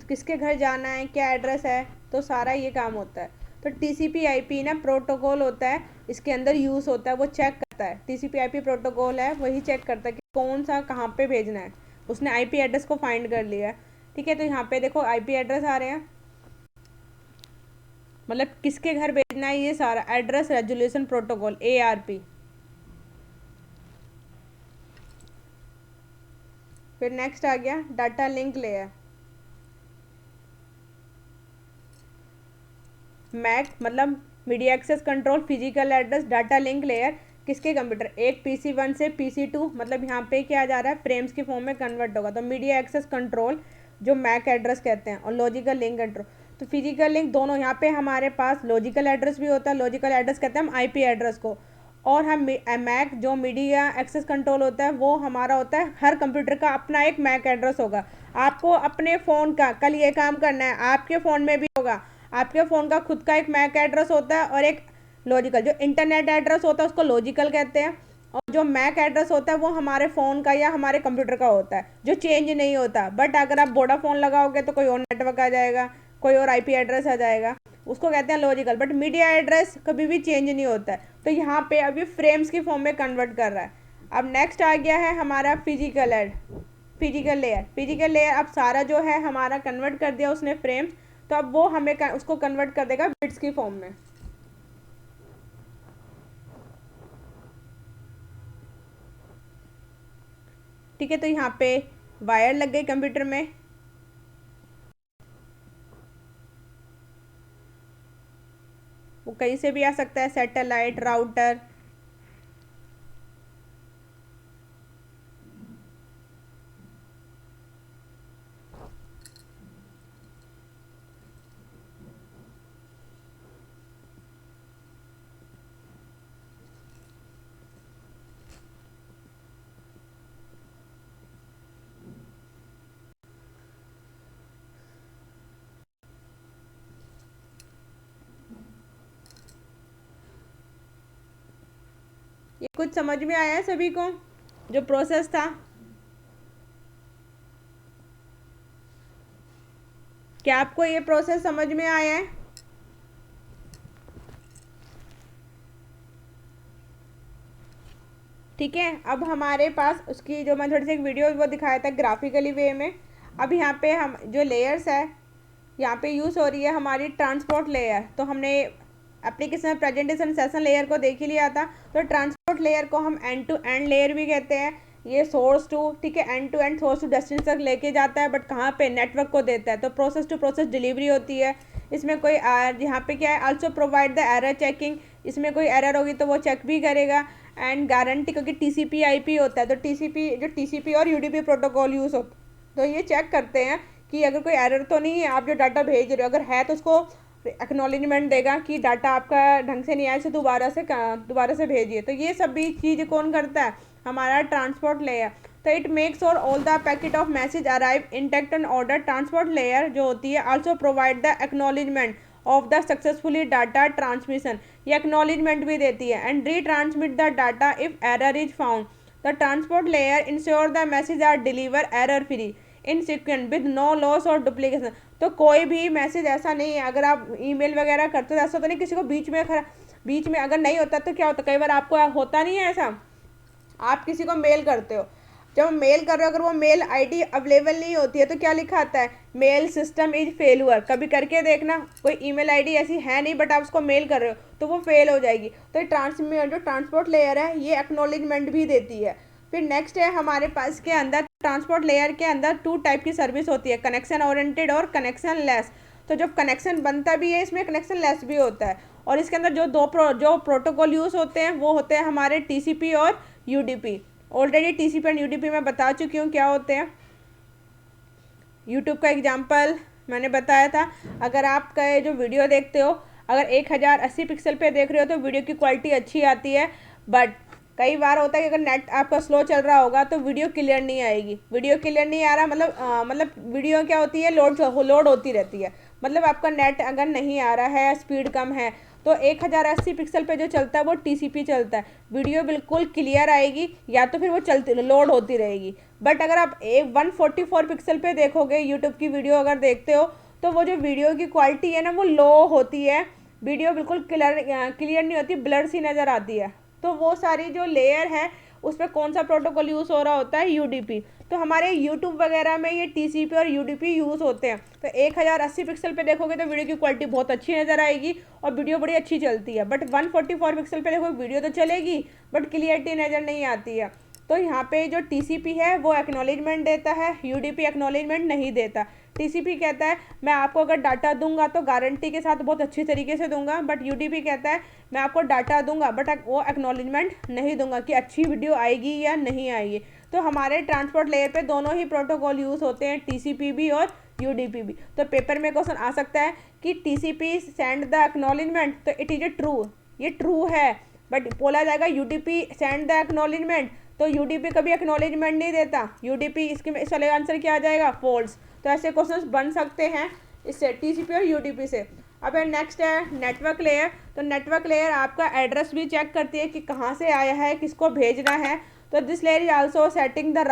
किसके घर जाना है, क्या एड्रेस है, तो सारा ये काम होता है। तो टीसीपी आईपी ना प्रोटोकॉल होता है, इसके अंदर यूज़ होता है, वो चेक करता है। टीसीपी आईपी प्रोटोकॉल है, वही चेक करता है कि कौन सा कहाँ पे भेजना है। उसने आईपी एड्रेस को फाइंड कर लिया है। ठीक है, तो यहाँ पे देखो आईपी एड्रेस आ रहे हैं, मतलब किसके घर भेजना है, ये सारा एड्रेस रेजोल्यूशन प्रोटोकॉल ARP। फिर नेक्स्ट आ गया डाटा लिंक लेयर। मैक मतलब media access control physical address data link layer, किसके कंप्यूटर, एक PC1 से PC2, मतलब यहाँ पे क्या जा रहा है, फ्रेम्स की फॉर्म में कन्वर्ट होगा। तो मीडिया एक्सेस कंट्रोल जो मैक एड्रेस कहते हैं, और लॉजिकल लिंक कंट्रोल, तो फिजिकल लिंक दोनों। यहाँ पे हमारे पास लॉजिकल एड्रेस भी होता है, लॉजिकल एड्रेस कहते हैं हम IP एड्रेस को, और हम मैक जो मीडिया एक्सेस कंट्रोल होता है वो हमारा होता है, हर कंप्यूटर का अपना एक मैक एड्रेस होगा। आपको अपने फ़ोन का कल ये काम करना है, आपके फ़ोन में भी होगा, आपके फ़ोन का खुद का एक मैक एड्रेस होता है और एक लॉजिकल, जो इंटरनेट एड्रेस होता है उसको लॉजिकल कहते हैं, और जो मैक एड्रेस होता है वो हमारे फ़ोन का या हमारे कंप्यूटर का होता है, जो चेंज नहीं होता। बट अगर आप वोडाफोन लगाओगे तो कोई और नेटवर्क आ जाएगा, कोई और IP एड्रेस आ जाएगा, उसको कहते हैं लॉजिकल। बट मीडिया एड्रेस कभी भी चेंज नहीं होता है। तो यहाँ पे अभी फ्रेम्स की फॉर्म में कन्वर्ट कर रहा है। अब नेक्स्ट आ गया है हमारा फिजिकल लेयर। अब सारा जो है हमारा कन्वर्ट कर दिया उसने फ्रेम्स, तो अब वो हमें उसको कन्वर्ट कर देगा बिट्स की फॉर्म में। ठीक है, तो यहाँ पे वायर लग गई कंप्यूटर में, वो कहीं से भी आ सकता है, सैटेलाइट, राउटर। ये कुछ समझ में आया है सभी को, जो प्रोसेस था? क्या आपको ये प्रोसेस समझ में आया है? ठीक है, अब हमारे पास उसकी जो मैं थोड़ी सी एक वीडियो वो दिखाया था ग्राफिकली वे में। अब यहाँ पे हम जो लेयर्स है, यहाँ पे यूज़ हो रही है हमारी ट्रांसपोर्ट लेयर। तो हमने एप्लीकेशन में प्रेजेंटेशन सेशन लेयर को देख ही लिया था। तो ट्रांसपोर्ट लेयर को हम एंड टू एंड लेयर भी कहते हैं। ये सोर्स टू, ठीक है, and to end source to destination तक लेके जाता है, बट कहाँ पे, नेटवर्क को देता है। तो प्रोसेस टू प्रोसेस डिलीवरी होती है। इसमें कोई यहाँ पे क्या है, also provide the error checking, इसमें कोई एरर होगी तो वो चेक भी करेगा। एंड गारंटी, क्योंकि TCP IP होता है, तो TCP और UDP प्रोटोकॉल यूज़ होता है, तो ये चेक करते हैं कि अगर कोई एरर तो नहीं है, आप जो डाटा भेज रहे हो अगर है तो उसको एक्नॉलेजमेंट देगा कि डाटा आपका ढंग से नहीं आया, इसे दोबारा से भेजिए। तो ये सब भी चीज़ कौन करता है, हमारा ट्रांसपोर्ट लेयर। तो इट मेक्स और all the packet of message arrive intact and order. Transport layer जो होती है also provide the acknowledgement of the successfully data transmission, ये एक्नॉलेजमेंट भी देती है, and retransmit the data if error is found. The transport layer insure the message are deliver error free in sequence with no loss और डुप्लीकेशन। तो कोई भी मैसेज ऐसा नहीं है, अगर आप ईमेल वगैरह करते हो ऐसा तो नहीं किसी को बीच में अगर नहीं होता तो क्या होता, कई बार आपको होता नहीं है ऐसा, आप किसी को मेल करते हो, जब मेल कर रहे हो अगर वो मेल आईडी अवेलेबल नहीं होती है तो क्या लिखा आता है, मेल सिस्टम इज फेलुअर। कभी करके देखना, कोई ईमेल आईडी ऐसी है नहीं बट आप उसको मेल कर रहे हो तो वो फेल हो जाएगी। तो जो ट्रांसपोर्ट लेयर है ये एक्नॉलेजमेंट भी देती है। फिर नेक्स्ट है हमारे पास के अंदर ट्रांसपोर्ट लेयर के अंदर 2 टाइप की सर्विस होती है, कनेक्शन ओरिएंटेड और कनेक्शन लेस। तो जब कनेक्शन बनता भी है इसमें कनेक्शन लेस भी होता है, और इसके अंदर जो प्रोटोकॉल यूज़ होते हैं वो होते हैं हमारे TCP और UDP। Already TCP and UDP मैं बता चुकी हूँ क्या होते हैं। यूट्यूब का एग्जाम्पल मैंने बताया था। अगर आप का जो वीडियो देखते हो अगर 1080 पिक्सल पे देख रहे हो तो वीडियो की क्वालिटी अच्छी आती है, बट कई बार होता है कि अगर नेट आपका स्लो चल रहा होगा तो वीडियो क्लियर नहीं आएगी। वीडियो क्लियर नहीं आ रहा मतलब वीडियो क्या होती है, लोड होती रहती है, मतलब आपका नेट अगर नहीं आ रहा है, स्पीड कम है, तो 1080 पिक्सल पे जो चलता है वो TCP चलता है, वीडियो बिल्कुल क्लियर आएगी, या तो फिर वो चलती लोड होती रहेगी। बट अगर आप 144 पिक्सल पे देखोगे यूट्यूब की वीडियो अगर देखते हो तो वो जो वीडियो की क्वालिटी है ना वो लो होती है, वीडियो बिल्कुल क्लियर नहीं होती, ब्लर सी नज़र आती है। तो वो सारी जो लेयर है उस पर कौन सा प्रोटोकॉल यूज़ हो रहा होता है, UDP। तो हमारे यूट्यूब वगैरह में ये TCP और UDP यूज़ होते हैं। तो 1080 पिक्सल पे देखोगे तो वीडियो की क्वालिटी बहुत अच्छी नज़र आएगी और वीडियो बड़ी अच्छी चलती है, बट 144 पिक्सल पे देखो वीडियो तो चलेगी बट क्लियरिटी नज़र नहीं आती है। तो यहाँ पे जो TCP है वो एक्नॉलेजमेंट देता है, UDP एक्नॉलेजमेंट नहीं देता। TCP कहता है मैं आपको अगर डाटा दूंगा तो गारंटी के साथ बहुत अच्छी तरीके से दूंगा, बट UDP कहता है मैं आपको डाटा दूंगा बट वो एक्नॉलेजमेंट नहीं दूंगा कि अच्छी वीडियो आएगी या नहीं आएगी। तो हमारे ट्रांसपोर्ट लेयर पे दोनों ही प्रोटोकॉल यूज़ होते हैं, TCP भी और UDP भी। तो पेपर में क्वेश्चन आ सकता है कि TCP सेंड द एक्नॉलेजमेंट, तो इट इज़ ए ट्रू, ये ट्रू है, बट बोला जाएगा UDP सेंड द एक्नॉलेजमेंट, तो UDP कभी एक्नॉलेजमेंट नहीं देता, UDP इस वाले आंसर क्या आ जाएगा, फॉल्स। तो ऐसे क्वेश्चंस बन सकते हैं इससे, TCP और UDP से। अब नेक्स्ट है नेटवर्क लेयर। तो नेटवर्क लेयर आपका एड्रेस भी चेक करती है कि कहाँ से आया है, किसको भेजना है। तो this layer is also setting the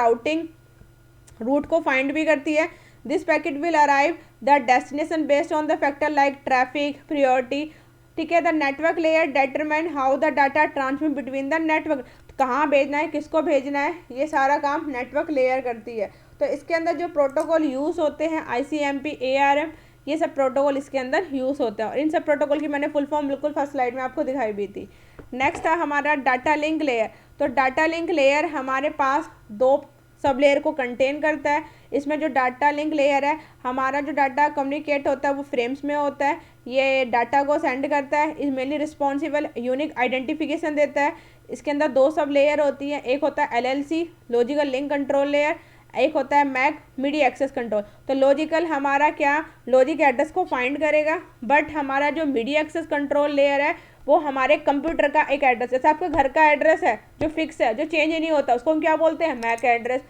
route को फाइंड भी करती है। This packet will arrive the destination based on the factor like traffic, priority. ठीक है, the network layer determine how the data transmit between the network, कहाँ भेजना है, किसको भेजना है, ये सारा काम नेटवर्क लेयर करती है। तो इसके अंदर जो प्रोटोकॉल यूज़ होते हैं ICMP, ARM, ये सब प्रोटोकॉल इसके अंदर यूज़ होते हैं, और इन सब प्रोटोकॉल की मैंने फुल फॉर्म बिल्कुल फर्स्ट स्लाइड में आपको दिखाई भी थी। नेक्स्ट था हमारा डाटा लिंक लेयर। तो डाटा लिंक लेयर हमारे पास 2 सब लेयर को कंटेन करता है। इसमें जो डाटा लिंक लेयर है, हमारा जो डाटा कम्युनिकेट होता है वो फ्रेम्स में होता है, ये डाटा को सेंड करता है, इस मेनली रिस्पॉन्सिबल यूनिक आइडेंटिफिकेशन देता है। इसके अंदर 2 सब लेयर होती हैं, एक होता है LLC logical link control layer, एक होता है मैक मीडिया एक्सेस कंट्रोल। तो लॉजिकल हमारा क्या, लॉजिक एड्रेस को फाइंड करेगा, बट हमारा जो मीडिया एक्सेस कंट्रोल लेयर है वो हमारे कंप्यूटर का एक एड्रेस, जैसे आपके घर का एड्रेस है जो फिक्स है, जो चेंज नहीं होता, उसको हम क्या बोलते हैं, मैक एड्रेस।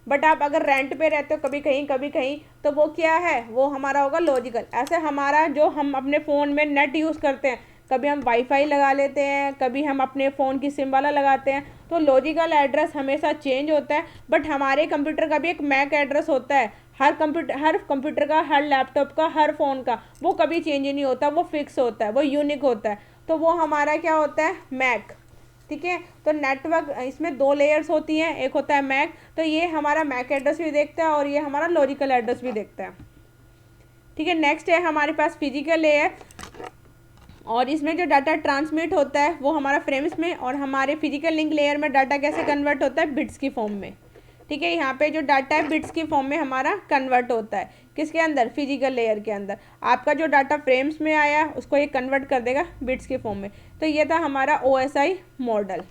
बट आप अगर रेंट पे रहते हो कभी कहीं तो वो क्या है, वो हमारा होगा लॉजिकल। ऐसे हमारा जो हम अपने फ़ोन में नेट यूज़ करते हैं, कभी हम वाईफाई लगा लेते हैं, कभी हम अपने फ़ोन की सिम वाला लगाते हैं, तो लॉजिकल एड्रेस हमेशा चेंज होता है। बट हमारे कंप्यूटर का भी एक मैक एड्रेस होता है, हर कंप्यूटर का, हर लैपटॉप का, हर फ़ोन का, वो कभी चेंज नहीं होता, वो फिक्स होता है, वो यूनिक होता है, तो वो हमारा क्या होता है, मैक। ठीक है, तो नेटवर्क इसमें 2 लेयर्स होती हैं, एक होता है मैक, तो ये हमारा मैक एड्रेस भी देखता है और ये हमारा लॉजिकल एड्रेस भी देखता है। ठीक है, नेक्स्ट है हमारे पास फिजिकल लेयर, और इसमें जो डाटा ट्रांसमिट होता है वो हमारा फ्रेम्स में, और हमारे फिजिकल लिंक लेयर में डाटा कैसे कन्वर्ट होता है, बिट्स की फॉर्म में। ठीक है, यहाँ पे जो डाटा है बिट्स की फॉर्म में हमारा कन्वर्ट होता है, किसके अंदर, फिजिकल लेयर के अंदर। आपका जो डाटा फ्रेम्स में आया उसको ये कन्वर्ट कर देगा बिट्स की फॉर्म में। तो ये था हमारा OSI मॉडल।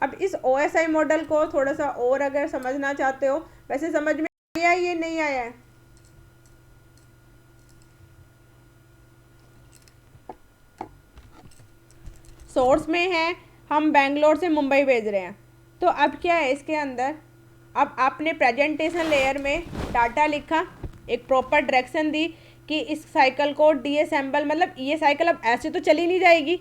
अब इस OSI मॉडल को थोड़ा सा और अगर समझना चाहते हो, वैसे समझ में आया ये नहीं आया है? सोर्स में है, हम बेंगलोर से मुंबई भेज रहे हैं, तो अब क्या है इसके अंदर, अब आपने प्रेजेंटेशन लेयर में डाटा लिखा, एक प्रॉपर डायरेक्शन दी कि इस साइकिल को डीअसेंबल, मतलब ये साइकिल अब ऐसे तो चली नहीं जाएगी,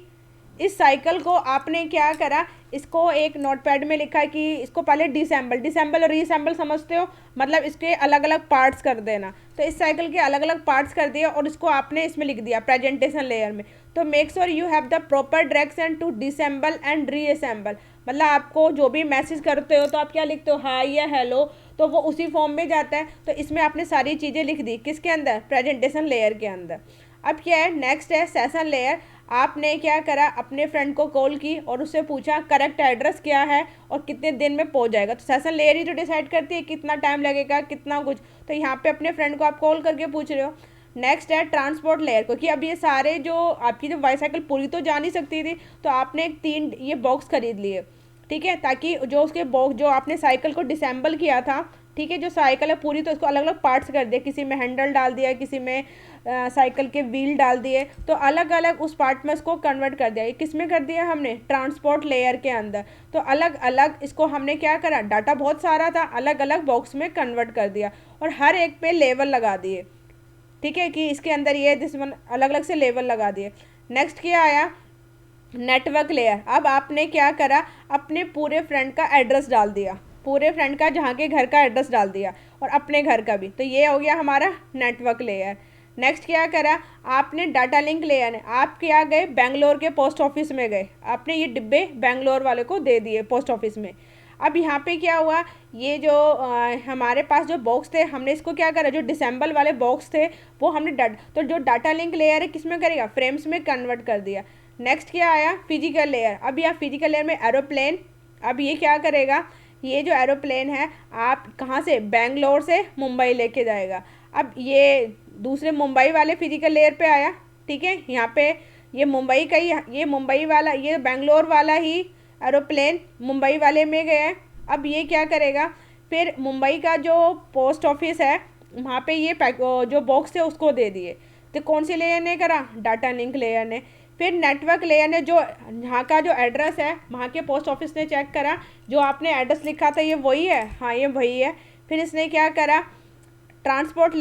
इस साइकिल को आपने क्या करा, इसको एक नोटपैड में लिखा कि इसको पहले डिसेंबल और रीअसेंबल समझते हो, मतलब इसके अलग अलग पार्ट्स कर देना, तो इस साइकिल के अलग अलग पार्ट्स कर दिया और इसको आपने इसमें लिख दिया प्रेजेंटेशन लेयर में। तो make sure you have the proper direction to disassemble and reassemble, मतलब आपको जो भी मैसेज करते हो तो आप क्या लिखते हो, हाय या हेलो, तो वो उसी फॉर्म में जाता है। तो इसमें आपने सारी चीज़ें लिख दी, किसके अंदर, प्रेजेंटेशन लेयर के अंदर। अब क्या है, नेक्स्ट है सेशन लेयर। आपने क्या करा, अपने फ्रेंड को कॉल की और उससे पूछा करेक्ट एड्रेस क्या है और कितने दिन में पहुंच जाएगा। तो सेशन लेयर ही जो डिसाइड करती है कितना टाइम लगेगा, कितना कुछ, तो यहाँ पे अपने फ्रेंड को आप कॉल करके पूछ रहे हो। नेक्स्ट है ट्रांसपोर्ट लेयर, क्योंकि अब ये सारे जो आपकी जो बाईसाइकिल पूरी तो जा नहीं सकती थी, तो आपने 3 ये बॉक्स खरीद लिए, ठीक है, ताकि जो उसके बॉक्स जो आपने साइकिल को डिसेंबल किया था, ठीक है, जो साइकिल है पूरी, तो उसको अलग अलग पार्ट्स कर दिए, किसी में हैंडल डाल दिया, किसी में साइकिल के व्हील डाल दिए, तो अलग अलग उस पार्ट में उसको कन्वर्ट कर दिया। ये किस में कर दिया हमने, ट्रांसपोर्ट लेयर के अंदर। तो अलग अलग इसको हमने क्या करा, डाटा बहुत सारा था, अलग अलग बॉक्स में कन्वर्ट कर दिया और हर एक पे लेवल लगा दिए, ठीक है, कि इसके अंदर ये दिस वन, अलग अलग से लेवल लगा दिए। नेक्स्ट क्या आया, नेटवर्क लेयर। अब आपने क्या करा, अपने पूरे फ्रेंड का एड्रेस डाल दिया, पूरे फ्रेंड का जहाँ के घर का एड्रेस डाल दिया और अपने घर का भी, तो ये हो गया हमारा नेटवर्क लेयर। नेक्स्ट क्या करा, आपने डाटा लिंक लेयर है, आप क्या गए, बेंगलोर के पोस्ट ऑफिस में गए, आपने ये डिब्बे बेंगलोर वाले को दे दिए पोस्ट ऑफिस में। अब यहाँ पे क्या हुआ, ये जो हमारे पास जो बॉक्स थे, हमने इसको क्या करा, जो डिसेंबल वाले बॉक्स थे वो हमने तो जो डाटा लिंक लेयर है किस में करेगा, फ्रेम्स में कन्वर्ट कर दिया। नेक्स्ट क्या आया, फिजिकल लेयर। अब यहाँ फिजिकल लेयर में एरोप्लेन, अब ये क्या करेगा, ये जो एरोप्लेन है आप कहाँ से, बेंगलोर से मुंबई लेके जाएगा। अब ये दूसरे मुंबई वाले फिजिकल लेयर पे आया, ठीक है, यहाँ पे ये मुंबई का ही, ये मुंबई वाला, ये बेंगलोर वाला ही एरोप्लेन मुंबई वाले में गया है। अब ये क्या करेगा, फिर मुंबई का जो पोस्ट ऑफिस है वहाँ पे ये जो बॉक्स है उसको दे दिए। तो कौन सी लेयर ने करा, डाटा लिंक लेयर ने। फिर नेटवर्क लेयर ने जो यहाँ का जो एड्रेस है वहाँ के पोस्ट ऑफिस ने चेक करा, जो आपने एड्रेस लिखा था ये वही है, हाँ ये वही है। फिर इसने क्या करा, ट्रांसपोर्ट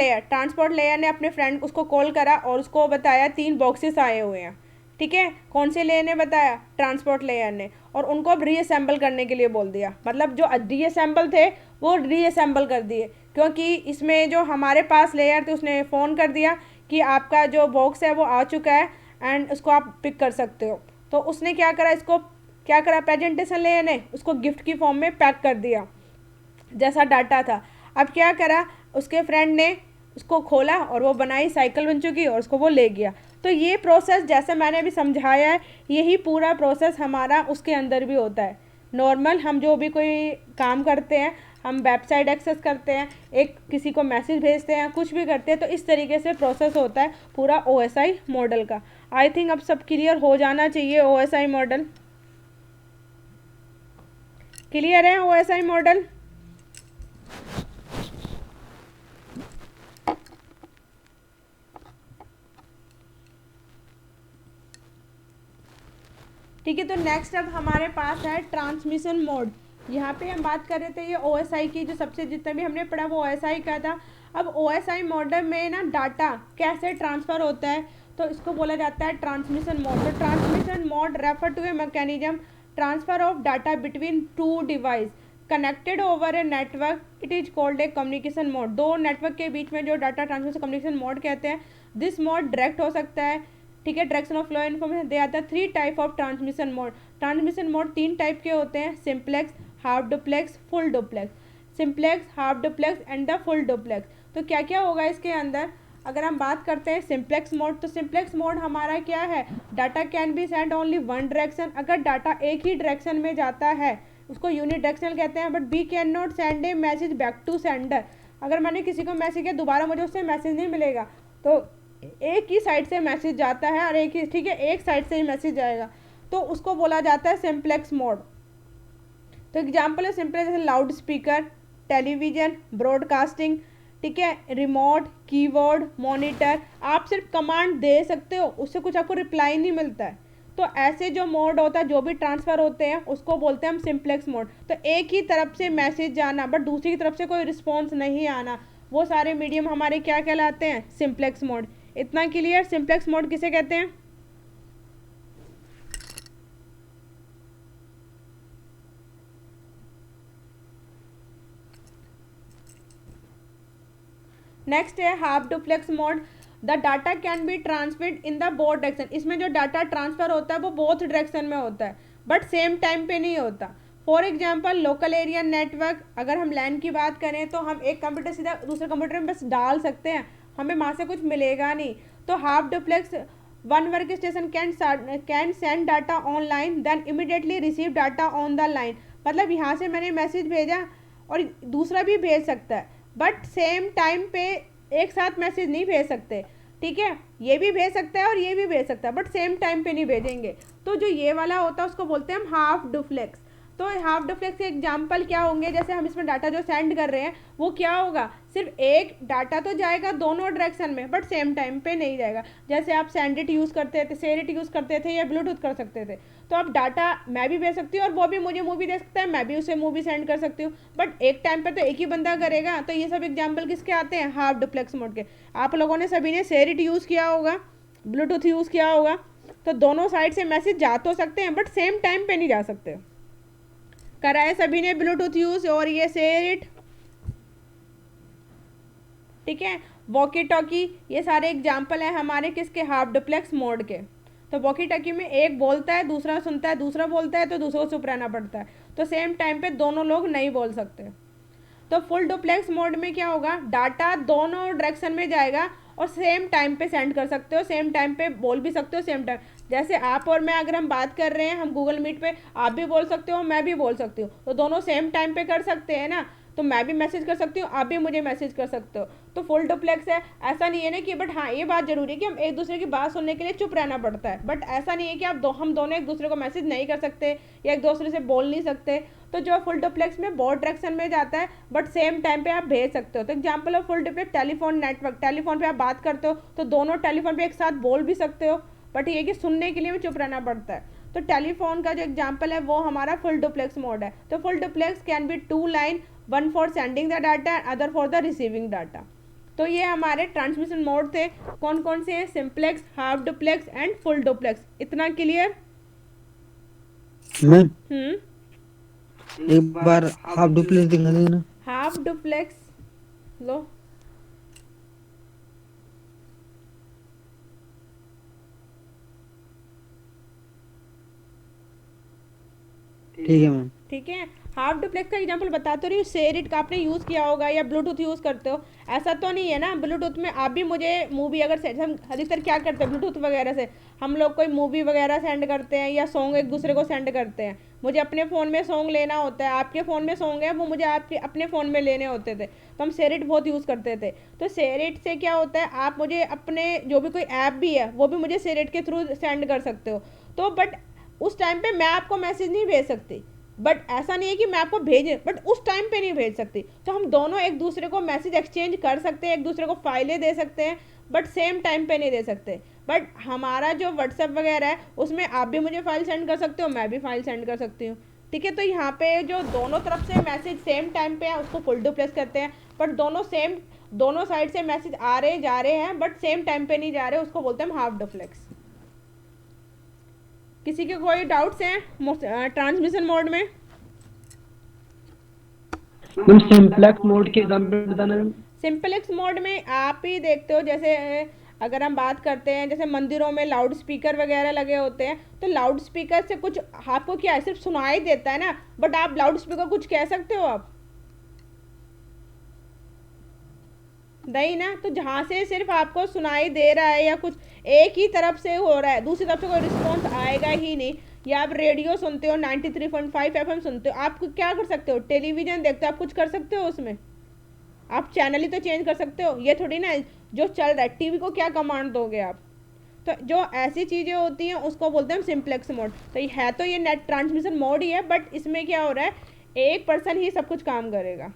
लेयर ने अपने फ्रेंड उसको कॉल करा और उसको बताया 3 बॉक्सेस आए हुए हैं, ठीक है, कौन से लेयर ने बताया, ट्रांसपोर्ट लेयर ने, और उनको अब रीअसेंबल करने के लिए बोल दिया, मतलब जो रीअसेंबल थे वो रीअसेंबल कर दिए, क्योंकि इसमें जो हमारे पास लेयर थे उसने फ़ोन कर दिया कि आपका जो बॉक्स है वो आ चुका है एंड उसको आप पिक कर सकते हो। तो उसने क्या करा, इसको क्या करा, प्रेजेंटेशन लेयर ने उसको गिफ्ट की फॉर्म में पैक कर दिया जैसा डाटा था। अब क्या करा, उसके फ्रेंड ने उसको खोला और वो बनाई, साइकिल बन चुकी और उसको वो ले गया। तो ये प्रोसेस जैसे मैंने अभी समझाया है, यही पूरा प्रोसेस हमारा उसके अंदर भी होता है। नॉर्मल हम जो भी कोई काम करते हैं, हम वेबसाइट एक्सेस करते हैं, एक किसी को मैसेज भेजते हैं, कुछ भी करते हैं, तो इस तरीके से प्रोसेस होता है पूरा OSI मॉडल का। आई थिंक अब सब क्लियर हो जाना चाहिए। OSI मॉडल क्लियर है, OSI मॉडल। ठीक है, तो नेक्स्ट अब हमारे पास है ट्रांसमिशन मोड। यहाँ पे हम बात कर रहे थे ये OSI की, जो सबसे जितना भी हमने पढ़ा वो OSI का था। अब OSI मॉडल में ना डाटा कैसे ट्रांसफ़र होता है, तो इसको बोला जाता है ट्रांसमिशन मोड। तो transmission mode refer to a mechanism transfer of data between 2 device connected over a network, it is called a communication mode. 2 network के बीच में जो डाटा ट्रांसफर से कम्युनिकेशन मोड कहते हैं। दिस मोड डायरेक्ट हो सकता है, ठीक है, direction of flow information. There are the 3 type of transmission mode. Transmission mode 3 type के होते हैं, simplex, half duplex, full duplex. Simplex, half duplex and the full duplex. तो क्या क्या होगा इसके अंदर, अगर हम बात करते हैं सिंप्लेक्स मोड, तो सिंप्लेक्स मोड हमारा क्या है, data can be send only 1 direction. अगर डाटा एक ही डायरेक्शन में जाता है उसको यूनिडायरेक्शनल कहते हैं। But we can not send a message back to sender. अगर मैंने किसी को मैसेज किया दोबारा मुझे उससे मैसेज नहीं मिलेगा, तो एक ही साइड से मैसेज जाता है और एक ही, ठीक है, एक साइड से ही मैसेज जाएगा, तो उसको बोला जाता है सिंप्लेक्स मोड। तो एग्जाम्पल है सिंपल, जैसे लाउड स्पीकर, टेलीविज़न, ब्रॉडकास्टिंग, ठीक है, रिमोट, कीबोर्ड, मॉनिटर। आप सिर्फ कमांड दे सकते हो, उससे कुछ आपको रिप्लाई नहीं मिलता है। तो ऐसे जो मोड होता है, जो भी ट्रांसफ़र होते हैं, उसको बोलते हैं हम सिंप्लेक्स मोड। तो एक ही तरफ से मैसेज जाना बट दूसरी की तरफ से कोई रिस्पॉन्स नहीं आना, वो सारे मीडियम हमारे क्या कहलाते हैं? Simplex mode. इतना क्लियर? सिंप्लेक्स मोड किसे कहते हैं? नेक्स्ट है half duplex mode. The data can be transmit in the both direction. इसमें जो डाटा ट्रांसफ़र होता है वो बोथ डायरेक्शन में होता है बट सेम टाइम पे नहीं होता। For example local area network, अगर हम लैन की बात करें तो हम एक कंप्यूटर सीधा दूसरे कंप्यूटर में बस डाल सकते हैं, हमें वहाँ से कुछ मिलेगा नहीं। तो half duplex, one work station can send data online then immediately receive data on the line. मतलब यहाँ से मैंने मैसेज भेजा और दूसरा भी भेज सकता है बट सेम टाइम पे एक साथ मैसेज नहीं भेज सकते, ठीक है। ये भी भेज सकता है और ये भी भेज सकता है बट सेम टाइम पे नहीं भेजेंगे। तो जो ये वाला होता है उसको बोलते हैं हम हाफ डुप्लेक्स। तो हाफ डुप्लेक्स के एग्जांपल क्या होंगे? जैसे हम इसमें डाटा जो सेंड कर रहे हैं वो क्या होगा, सिर्फ एक डाटा तो जाएगा दोनों डायरेक्शन में बट सेम टाइम पे नहीं जाएगा। जैसे आप सेंडिट यूज़ करते थे, शेयरिट यूज़ करते थे या ब्लूटूथ कर सकते थे, तो आप डाटा मैं भी भेज सकती हूँ और वो भी मुझे मूवी दे सकता है, मैं भी उसे मूवी सेंड कर सकती हूँ बट एक टाइम पे तो एक ही बंदा करेगा। तो ये सब एग्जाम्पल किसके आते हैं? हाफ डुप्लेक्स मोड के। आप लोगों ने सभी ने शेयरिट यूज़ किया होगा, ब्लूटूथ यूज़ किया होगा, तो दोनों साइड से मैसेज जा तो सकते हैं बट सेम टाइम पे नहीं जा सकते। करा है सभी ने ब्लूटूथ यूज़ और ये शेयरिट, ठीक है। वॉकी टॉकी, ये सारे एग्जाम्पल हैं हमारे किसके? हाफ डुप्लेक्स मोड के। तो वॉकी टॉकी में एक बोलता है, दूसरा सुनता है, दूसरा बोलता है तो दूसरे को चुप रहना पड़ता है, तो सेम टाइम पे दोनों लोग नहीं बोल सकते। तो फुल डुप्लेक्स मोड में क्या होगा, डाटा दोनों डायरेक्शन में जाएगा और सेम टाइम पे सेंड कर सकते हो, सेम टाइम पे बोल भी सकते हो, सेम टाइम। जैसे आप और मैं अगर हम बात कर रहे हैं, हम गूगल मीट पे, आप भी बोल सकते हो, मैं भी बोल सकती हूँ, तो दोनों सेम टाइम पे कर सकते हैं ना। तो मैं भी मैसेज कर सकती हूँ, आप भी मुझे मैसेज कर सकते हो, तो फुल डुप्लेक्स है। ऐसा नहीं है ना कि, बट हाँ ये बात जरूरी है कि हम एक दूसरे की बात सुनने के लिए चुप रहना पड़ता है, बट ऐसा नहीं है कि हम दोनों एक दूसरे को मैसेज नहीं कर सकते या एक दूसरे से बोल नहीं सकते। तो जो फुल डुप्लेक्स में बोथ डायरेक्शन में जाता है बट सेम टाइम पे आप भेज सकते हो। तो example of full duplex, telephone network, telephone पे आप बात करते हो तो दोनों टेलीफोन पे एक साथ बोल भी सकते हो, बट ये कि सुनने के लिए भी चुप रहना पड़ता है। तो टेलीफोन का जो एग्जांपल है वो हमारा फुल डुप्लेक्स मोड है। तो full duplex can be two line, one for sending the data and other for the receiving data. तो ये हमारे ट्रांसमिशन मोड थे, कौन कौन से हैं? Simplex, half duplex and full duplex. इतना क्लियर? मैम एक बार हाफ डुप्लेक्स दिखा देना। हाफ डुप्लेक्स लो, ठीक है मैम। ठीक है। हाफ डुप्लेक्स का एग्जांपल बता तो रही हूँ, शेयरिट का आपने यूज़ किया होगा या ब्लूटूथ यूज़ करते हो, ऐसा तो नहीं है ना। ब्लूटूथ में आप भी मुझे मूवी अगर हम अधिकतर क्या करते हैं ब्लूटूथ वगैरह से, हम लोग कोई मूवी वगैरह सेंड करते हैं या सॉन्ग एक दूसरे को सेंड करते हैं। मुझे अपने फ़ोन में सॉन्ग लेना होता है, आपके फ़ोन में सॉन्ग है वो मुझे आपके अपने फ़ोन में लेने होते थे, तो हम शेयरिट बहुत यूज़ करते थे। तो शेयरिट से क्या होता है, आप मुझे अपने जो भी कोई ऐप भी है वो भी मुझे शेयरिट के थ्रू सेंड कर सकते हो। तो बट उस टाइम पे मैं आपको मैसेज नहीं भेज सकती, बट ऐसा नहीं है कि मैं आपको भेज, बट उस टाइम पे नहीं भेज सकती। तो हम दोनों एक दूसरे को मैसेज एक्सचेंज कर सकते हैं, एक दूसरे को फाइलें दे सकते हैं, बट सेम टाइम पे नहीं दे सकते। बट हमारा जो व्हाट्सएप वगैरह है उसमें आप भी मुझे फाइल सेंड कर सकते हो, मैं भी फाइल सेंड कर सकती हूँ, ठीक है। तो यहाँ पे जो दोनों तरफ से मैसेज सेम टाइम पे है उसको फुल डुप्लेक्स करते हैं, बट दोनों साइड से मैसेज आ रहे जा रहे हैं बट सेम टाइम पे नहीं जा रहे, उसको बोलते हैं हाफ डुप्लेक्स। किसी के कोई डाउट्स हैं ट्रांसमिशन मोड में? मैम सिंप्लेक्स मोड के एग्जांपल बताना मैम। सिंप्लेक्स मोड में आप ही देखते हो, जैसे अगर हम बात करते हैं जैसे मंदिरों में लाउड स्पीकर वगैरह लगे होते हैं, तो लाउड स्पीकर से कुछ आपको क्या है, सिर्फ सुनाई देता है ना, बट आप लाउड स्पीकर कुछ कह सकते हो आप नहीं ना। तो जहाँ से सिर्फ आपको सुनाई दे रहा है या कुछ एक ही तरफ से हो रहा है, दूसरी तरफ से कोई रिस्पॉन्स आएगा ही नहीं। या आप रेडियो सुनते हो 93.5 FM सुनते हो, आप क्या कर सकते हो? टेलीविज़न देखते हो, आप कुछ कर सकते हो उसमें? आप चैनल ही तो चेंज कर सकते हो, ये थोड़ी ना जो चल रहा है टीवी को क्या कमांड दोगे आप। तो जो ऐसी चीज़ें होती हैं उसको बोलते हैं हम सिंप्लेक्स मोड। तो ये है तो ये नेट ट्रांसमिशन मोड ही है, बट इसमें क्या हो रहा है, एक पर्सन ही सब कुछ काम करेगा।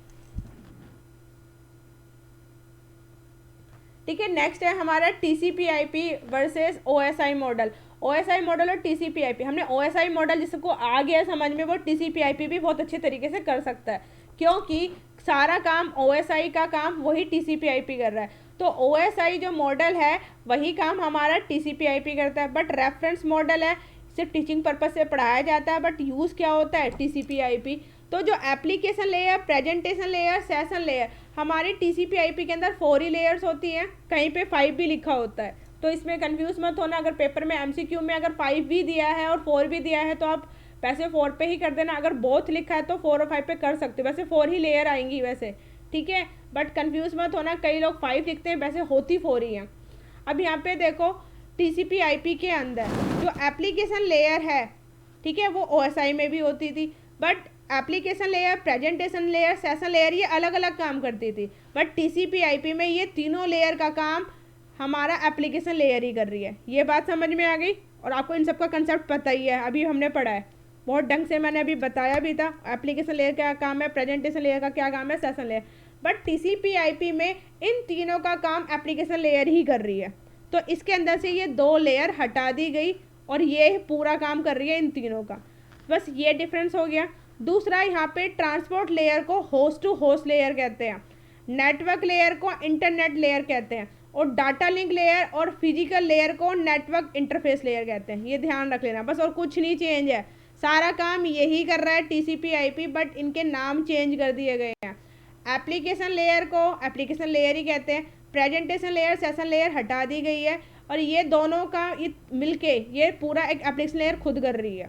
ठीक है, नेक्स्ट है हमारा TCP/IP versus OSI model. OSI model और TCP/IP, हमने OSI मॉडल जिसको आ गया समझ में, वो TCP/IP भी बहुत अच्छे तरीके से कर सकता है, क्योंकि सारा काम OSI का काम वही TCP/IP कर रहा है। तो OSI जो मॉडल है वही काम हमारा TCP/IP करता है, बट रेफरेंस मॉडल है, सिर्फ टीचिंग पर्पज से पढ़ाया जाता है, बट यूज़ क्या होता है TCP/IP। तो जो application layer, presentation layer, session layer, हमारी TCP/IP के अंदर 4 ही लेयर्स होती हैं, कहीं पे 5 भी लिखा होता है, तो इसमें कंफ्यूज मत होना। अगर पेपर में MCQ में अगर 5 भी दिया है और 4 भी दिया है तो आप वैसे 4 पे ही कर देना, अगर बोथ लिखा है तो 4 और 5 पे कर सकते हो, वैसे 4 ही लेयर आएंगी वैसे, ठीक है, बट कंफ्यूज मत होना, कई लोग 5 लिखते हैं, वैसे होती 4 ही हैं। अब यहाँ पे देखो TCP/IP के अंदर जो एप्लीकेशन लेयर है, ठीक है, वो OSI में भी होती थी, but application layer, presentation layer, session layer ये अलग अलग काम करती थी, बट TCP/IP में ये तीनों लेयर का काम हमारा एप्लीकेशन लेयर ही कर रही है। ये बात समझ में आ गई, और आपको इन सब का कंसेप्ट पता ही है, अभी हमने पढ़ा है, बहुत ढंग से मैंने अभी बताया भी था, एप्लीकेशन लेयर का काम है, प्रेजेंटेशन लेयर का क्या काम है, सेशन लेयर, बट TCP/IP में इन तीनों का काम एप्लीकेशन लेयर ही कर रही है। तो इसके अंदर से ये 2 लेयर हटा दी गई और ये पूरा काम कर रही है इन तीनों का, बस ये डिफरेंस हो गया। दूसरा, यहाँ पे ट्रांसपोर्ट लेयर को होस्ट टू होस्ट लेयर कहते हैं, नेटवर्क लेयर को इंटरनेट लेयर कहते हैं, और डाटा लिंक लेयर और फिजिकल लेयर को नेटवर्क इंटरफेस लेयर कहते हैं। ये ध्यान रख लेना बस, और कुछ नहीं चेंज है, सारा काम यही कर रहा है TCP/IP, बट इनके नाम चेंज कर दिए गए हैं। एप्लीकेशन लेयर को एप्लीकेशन लेयर ही कहते हैं, प्रेजेंटेशन लेयर, सेशन लेयर हटा दी गई है, और ये दोनों का ये मिलके ये पूरा एक एप्लीकेशन लेयर खुद कर रही है।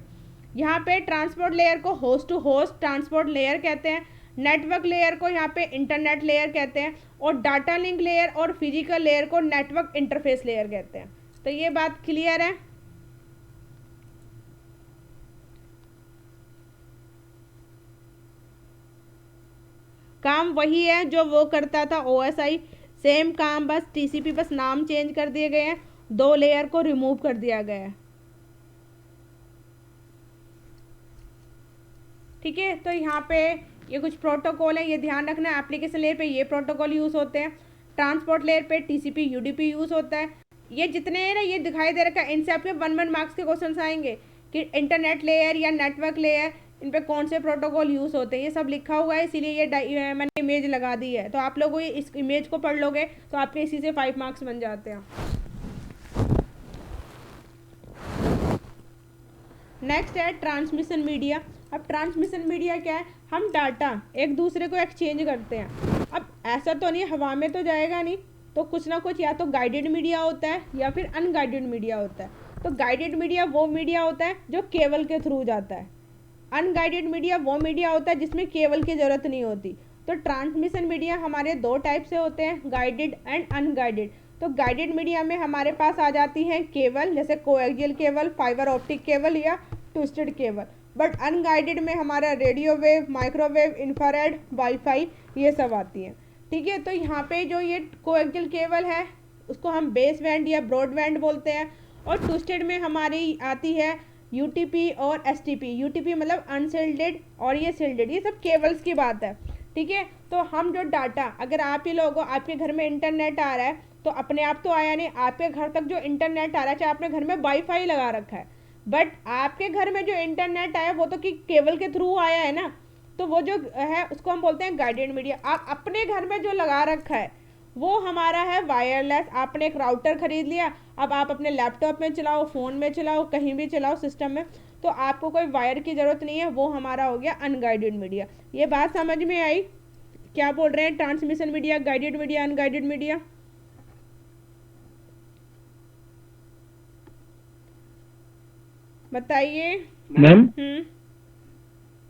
यहाँ पे ट्रांसपोर्ट लेयर को host to host transport layer कहते हैं, नेटवर्क लेयर को यहाँ पे इंटरनेट लेयर कहते हैं, और डाटा लिंक लेयर और फिजिकल लेयर को नेटवर्क इंटरफेस लेयर कहते हैं। तो ये बात क्लियर है। काम वही है जो वो करता था OSI, सेम काम, बस TCP, बस नाम चेंज कर दिए गए हैं, 2 लेयर को रिमूव कर दिया गया है। ठीक है, तो यहाँ पे ये कुछ प्रोटोकॉल है, ये ध्यान रखना, एप्लीकेशन लेयर पे ये प्रोटोकॉल यूज़ होते हैं, ट्रांसपोर्ट लेयर पे TCP UDP यूज़ होता है। ये जितने हैं ना, ये दिखाई दे रखा है, इनसे आपके 1 मार्क्स के क्वेश्चन आएंगे कि इंटरनेट लेयर या नेटवर्क लेयर, इन पे कौन से प्रोटोकॉल यूज़ होते हैं, ये सब लिखा हुआ है, इसीलिए ये मैंने इमेज लगा दी है, तो आप लोग इस इमेज को पढ़ लोगे तो आपके इसी से 5 मार्क्स बन जाते हैं। नेक्स्ट है ट्रांसमिशन मीडिया। अब ट्रांसमिशन मीडिया क्या है, हम डाटा एक दूसरे को एक्सचेंज करते हैं। अब ऐसा तो नहीं हवा में तो जाएगा नहीं, तो कुछ ना कुछ या तो गाइडेड मीडिया होता है या फिर अनगाइडेड मीडिया होता है। तो गाइडेड मीडिया वो मीडिया होता है जो केबल के थ्रू जाता है, अनगाइडेड मीडिया वो मीडिया होता है जिसमें केबल की ज़रूरत नहीं होती। तो ट्रांसमिशन मीडिया हमारे 2 टाइप से होते हैं, गाइडेड एंड अनगाइडेड। तो गाइडेड मीडिया में हमारे पास आ जाती है केबल, जैसे coaxial cable, fibre optic cable या ट्विस्टेड केबल, बट अनगाइडेड में हमारा radio wave, microwave, infrared, wifi, ये सब आती हैं। ठीक है, तो यहाँ पे जो ये कोएक्सियल केबल है उसको हम बेस बैंड या ब्रॉड बैंड बोलते हैं, और ट्विस्टेड में हमारी आती है UTP और STP। UTP मतलब अनशिल्डेड और ये शिल्डेड, ये सब केबल्स की बात है। ठीक है, तो हम जो डाटा, अगर आप ही लोगों, आपके घर में इंटरनेट आ रहा है तो अपने आप तो आया नहीं, आपके घर तक जो इंटरनेट आ रहा है, चाहे आपने घर में वाईफाई लगा रखा है, बट आपके घर में जो इंटरनेट आया वो तो कि केबल के थ्रू आया है ना, तो वो जो है उसको हम बोलते हैं गाइडेड मीडिया। आप अपने घर में जो लगा रखा है वो हमारा है वायरलेस। आपने एक राउटर खरीद लिया, अब आप अपने लैपटॉप में चलाओ, फ़ोन में चलाओ, कहीं भी चलाओ सिस्टम में, तो आपको कोई वायर की ज़रूरत नहीं है, वो हमारा हो गया अनगाइडेड मीडिया। ये बात समझ में आई? क्या बोल रहे हैं, transmission media, guided media, unguided media? बताइए मैम। हम्म,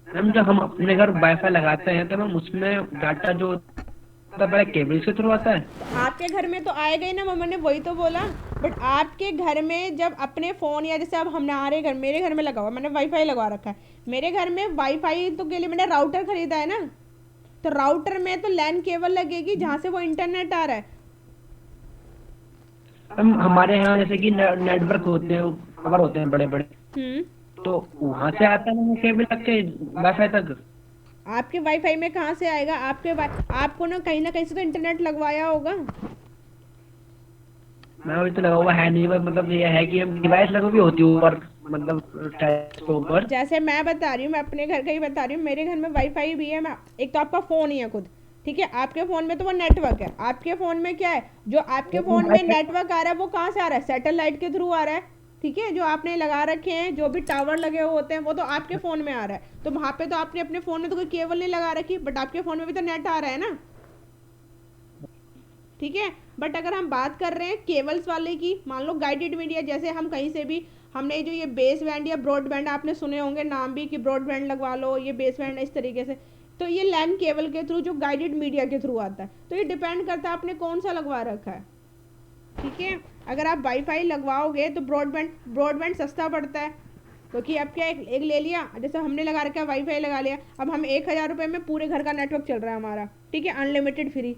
मैम जब हम अपने घर वाईफाई लगाते हैं तो मैम उसमें डाटा जो होता है पहले केबल से थ्रू आता है। आपके घर में तो आएगा ही ना, मैंने वही तो बोला, बट आपके घर में जब अपने फ़ोन या जैसे अब हमारे घर, मेरे घर में लगा हुआ, मैंने वाईफाई लगवा रखा है, मेरे घर में वाईफाई तो के लिए मैंने राउटर खरीदा है ना, तो राउटर में तो लैन केबल लगेगी जहाँ से वो इंटरनेट आ रहा है। मैम हमारे यहाँ जैसे कि नेटवर्क होते हैं, कवर होते हैं बड़े बड़े, हम्म, तो वहाँ से आता है ना केबल तक के वाईफाई तक। आपके वाईफाई में कहाँ से आएगा? आपको ना कहीं से तो इंटरनेट लगवाया होगा। मैं अभी तो लगा हुआ है नहीं, बस मतलब ये है कि हम डिवाइस लगी हुई होती है ऊपर, मतलब टाइल्स के ऊपर। जैसे मैं बता रही हूँ, मैं अपने घर का ही बता रही हूँ, मेरे घर में वाईफाई भी है। मैं एक तो आपका फ़ोन ही है खुद, ठीक है, आपके फ़ोन में तो वो नेटवर्क है। आपके फ़ोन में क्या है? जो आपके फ़ोन में नेटवर्क आ रहा है वो कहाँ से आ रहा है? सैटेलाइट के थ्रू आ रहा है, ठीक है। जो आपने लगा रखे हैं, जो भी टावर लगे हुए होते हैं, वो तो आपके फ़ोन में आ रहा है। तो वहाँ पे तो आपने अपने फ़ोन में तो कोई केबल नहीं लगा रखी, बट आपके फ़ोन में भी तो नेट आ रहा है ना, ठीक है। बट अगर हम बात कर रहे हैं केबल्स वाले की, मान लो गाइडेड मीडिया, जैसे हम कहीं से भी, हमने जो ये बेस बैंड या ब्रॉडबैंड, आपने सुने होंगे नाम भी कि ब्रॉडबैंड लगवा लो, ये बेस बैंड, इस तरीके से। तो ये लैन केबल के थ्रू, जो गाइडेड मीडिया के थ्रू आता है, तो ये डिपेंड करता है आपने कौन सा लगवा रखा है, ठीक है। अगर आप वाईफाई लगवाओगे तो ब्रॉडबैंड ब्रॉडबैंड सस्ता पड़ता है, क्योंकि अब क्या, एक ले लिया, जैसे हमने लगा रखा है वाईफाई लगा लिया, अब हम 1,000 रुपये में पूरे घर का नेटवर्क चल रहा है हमारा, ठीक है, अनलिमिटेड फ्री।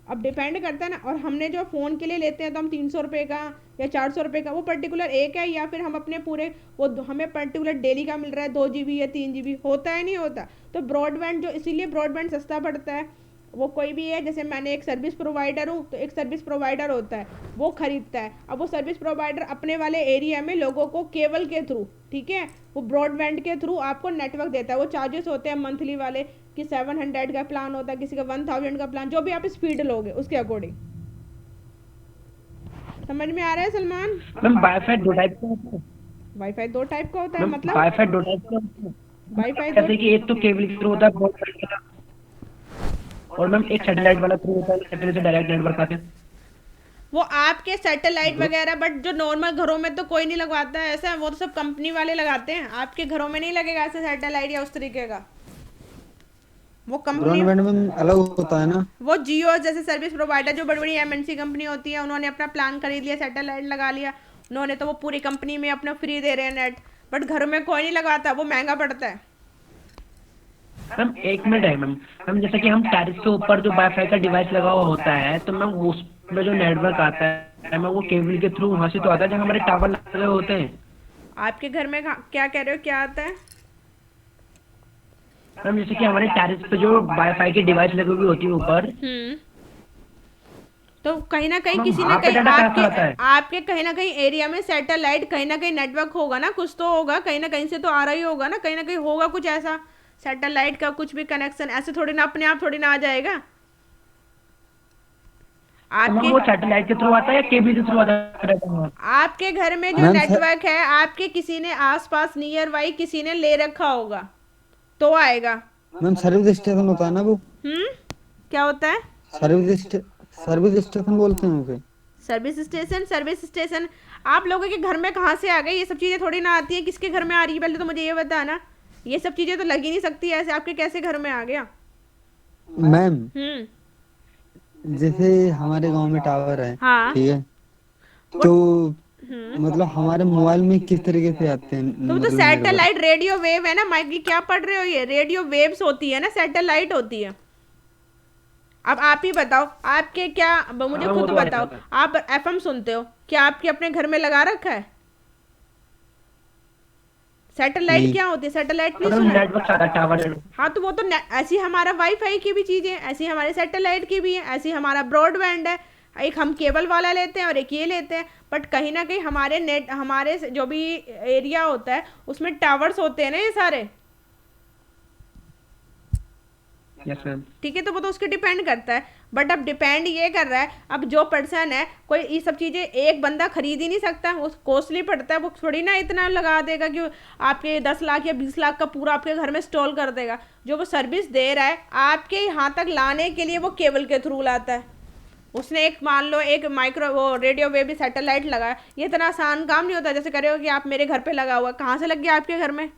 अब डिपेंड करता है ना। और हमने जो फ़ोन के लिए लेते हैं तो हम 300 रुपये का या 400 रुपये का, वो पर्टिकुलर एक है, या फिर हम अपने पूरे, वो हमें पर्टिकुलर डेली का मिल रहा है 2 GB या 3 GB, होता है नहीं होता। तो ब्रॉडबैंड जो, इसीलिए ब्रॉडबैंड सस्ता पड़ता है। वो कोई भी है, जैसे मैंने एक सर्विस प्रोवाइडर हूँ, तो एक सर्विस प्रोवाइडर होता है, वो खरीदता है। अब वो सर्विस प्रोवाइडर अपने वाले एरिया में लोगों को केबल के थ्रू, ठीक है, वो ब्रॉडबैंड के थ्रू आपको नेटवर्क देता है। वो चार्जेस होते हैं मंथली वाले, कि 700 का प्लान होता है, किसी का 1000 का प्लान, जो भी आप स्पीड लोगे उसके अकॉर्डिंग। समझ में आ रहा है सलमान? मैम वाईफाई दो टाइप का होता है। वाईफाई 2 टाइप का होता है, मैम मतलब वाईफाई दो टाइप का होता है, वाईफाई दो, जैसे कि एक तो केबल के थ्रू होता है broadband वाला, और मैम एक सैटेलाइट वाला थ्रू होता है, सैटेलाइट से डायरेक्ट नेटवर्क आते हैं। वो आपके सैटेलाइट वगैरह, बट जो नॉर्मल घरों में तो कोई नहीं लगवाता है ऐसा, वो तो सब कंपनी वाले लगाते हैं। आपके घरों में नहीं लगेगा ऐसे सैटेलाइट या उस तरीके का, वो कंपनी। ब्रॉडबैंड में अलग होता है ना। वो जियो जैसे सर्विस प्रोवाइडर, जो बड़ी बड़ी एमएनसी कंपनी होती है, उन्होंने अपना प्लान खरीद लिया, सैटेलाइट लगा लिया उन्होंने, तो वो पूरी कंपनी में अपना फ्री दे रहे हैं नेट। बट घरों में कोई नहीं लगाता, वो महंगा पड़ता है। मैम एक मिनट है मैम। मैम जैसे कि हम टेरिस के ऊपर जो वाईफाई का डिवाइस लगा हुआ होता है, तो मैम उसमें जो नेटवर्क आता है मैम, वो केबल के थ्रू वहाँ से तो आता है जहाँ हमारे टावर लगे होते हैं। आपके घर में क्या कह रहे हो, क्या आता है? मैम जैसे कि हमारे टेरिस पे जो वाईफाई की डिवाइस लगी हुई होती है ऊपर, तो कहीं ना कहीं मैम किसी ना वहाँ पे कहीं डाटा कैसा आता है? आपके कहीं ना कहीं एरिया में सैटेलाइट, कहीं ना कहीं नेटवर्क होगा ना, कुछ तो होगा, कहीं ना कहीं से तो आ रहा ही होगा ना, कहीं ना कहीं होगा कुछ ऐसा सैटेलाइट का कुछ भी कनेक्शन। ऐसे थोड़ी ना अपने आप थोड़ी ना आ जाएगा तो मैम आपके वो सैटेलाइट के थ्रू आता है या केबल के थ्रू आता है? आपके घर में जो मैम नेटवर्क है, आपके किसी ने आसपास नियर बाई किसी ने ले रखा होगा तो आएगा। मैम सर्विस स्टेशन होता है ना वो। हम्म, क्या होता है? सर्विस स्टेशन बोलते हैं उसे। सर्विस स्टेशन आप लोगों के घर में कहाँ से आ गई? ये सब चीज़ें थोड़ी ना आती है, किसके घर में आ रही है पहले तो मुझे ये बताना। ये सब चीज़ें तो लग ही नहीं सकती ऐसे, आपके कैसे घर में आ गया? मैम हम्म। जैसे हमारे गांव में टावर है, हाँ। ठीक है, वो तो मतलब हमारे मोबाइल में किस तरीके से आते हैं तो वो तो मतलब नेटवर्क। सैटेलाइट रेडियो वेव है ना, माइकल क्या पढ़ रहे हो? ये रेडियो वेव्स होती है ना, सैटेलाइट होती है। अब आप ही बताओ, आपके क्या, अब मुझे हाँ वो खुद तो बताओ, आता है। आप एफएम सुनते हो क्या? आपके अपने घर में लगा रखा है? सैटेलाइट नहीं। क्या होती है? सैटेलाइट नहीं मैम सुना है? नेटवर्क आता है, टावर। हाँ, तो वो तो ऐसी हमारा वाईफाई की भी चीज़ है, ऐसी हमारे सैटेलाइट की भी है, ऐसी हमारा ब्रॉडबैंड है। एक हम केबल वाला लेते हैं और एक ये लेते हैं, बट कहीं ना कहीं हमारे नेट, हमारे जो भी एरिया होता है उसमें टावर्स होते हैं ना ये सारे, यस मैम। ठीक है। तो वो तो उसके डिपेंड करता है। बट अब डिपेंड ये कर रहा है, अब जो पर्सन है, कोई ये सब चीज़ें एक बंदा खरीद ही नहीं सकता, वो कॉस्टली पड़ता है। वो थोड़ी ना इतना लगा देगा कि आपके 10 लाख या 20 लाख का पूरा आपके घर में इंस्टॉल कर देगा। जो वो सर्विस दे रहा है आपके यहाँ तक लाने के लिए, वो केबल के थ्रू लाता है। उसने एक, मान लो एक माइक्रो वो रेडियो वेव सैटेलाइट लगाया, ये इतना आसान काम नहीं होता। जैसे करे हो कि आप मेरे घर पे लगा हुआ, कहाँ से लग गया आपके घर में?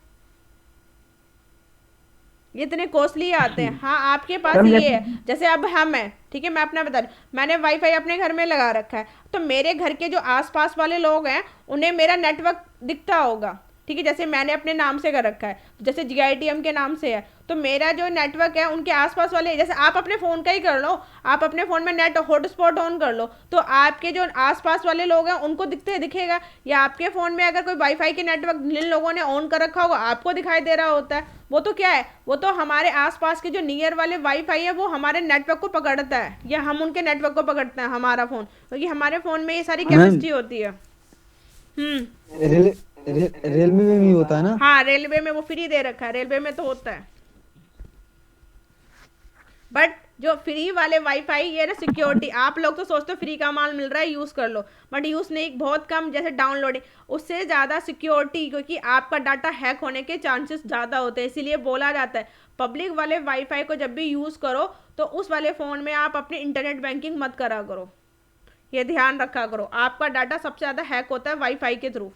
ये इतने कॉस्टली आते हैं। हाँ, आपके पास मैम ये जैसे है, जैसे अब हम हैं, ठीक है, मैं अपना बता रही हूँ, मैंने वाईफाई अपने घर में लगा रखा है, तो मेरे घर के जो आसपास वाले लोग हैं उन्हें मेरा नेटवर्क दिखता होगा, ठीक है, जैसे मैंने अपने नाम से कर रखा है, जैसे GITM के नाम से है, तो मेरा जो नेटवर्क है उनके आसपास वाले, जैसे आप अपने फ़ोन का ही कर लो, आप अपने फ़ोन में नेट हॉटस्पॉट ऑन कर लो, तो आपके जो आसपास वाले लोग हैं उनको दिखेगा, या आपके फ़ोन में अगर कोई वाईफाई के नेटवर्क जिन लोगों ने ऑन कर रखा होगा आपको दिखाई दे रहा होता है। वो तो क्या है, वो तो हमारे आसपास के जो नियर वाले वाईफाई है वो हमारे नेटवर्क को पकड़ता है, या हम उनके नेटवर्क को पकड़ते हैं हमारा फ़ोन, क्योंकि हमारे फ़ोन में ये सारी मैम कैपेसिटी होती है। रेल रेलवे में भी होता है ना? हाँ, रेलवे में वो फ्री दे रखा है, रेलवे में तो होता है, बट जो फ्री वाले वाईफाई ये ना सिक्योरिटी, आप लोग तो सोचते हो फ्री का माल मिल रहा है यूज़ कर लो, बट यूज़ नहीं, बहुत कम, जैसे डाउनलोडिंग, उससे ज़्यादा सिक्योरिटी, क्योंकि आपका डाटा हैक होने के चांसेस ज़्यादा होते हैं, इसीलिए बोला जाता है पब्लिक वाले वाईफाई को जब भी यूज़ करो तो उस वाले फ़ोन में आप अपनी इंटरनेट बैंकिंग मत करा करो, ये ध्यान रखा करो, आपका डाटा सबसे ज़्यादा हैक होता है वाईफाई के थ्रू।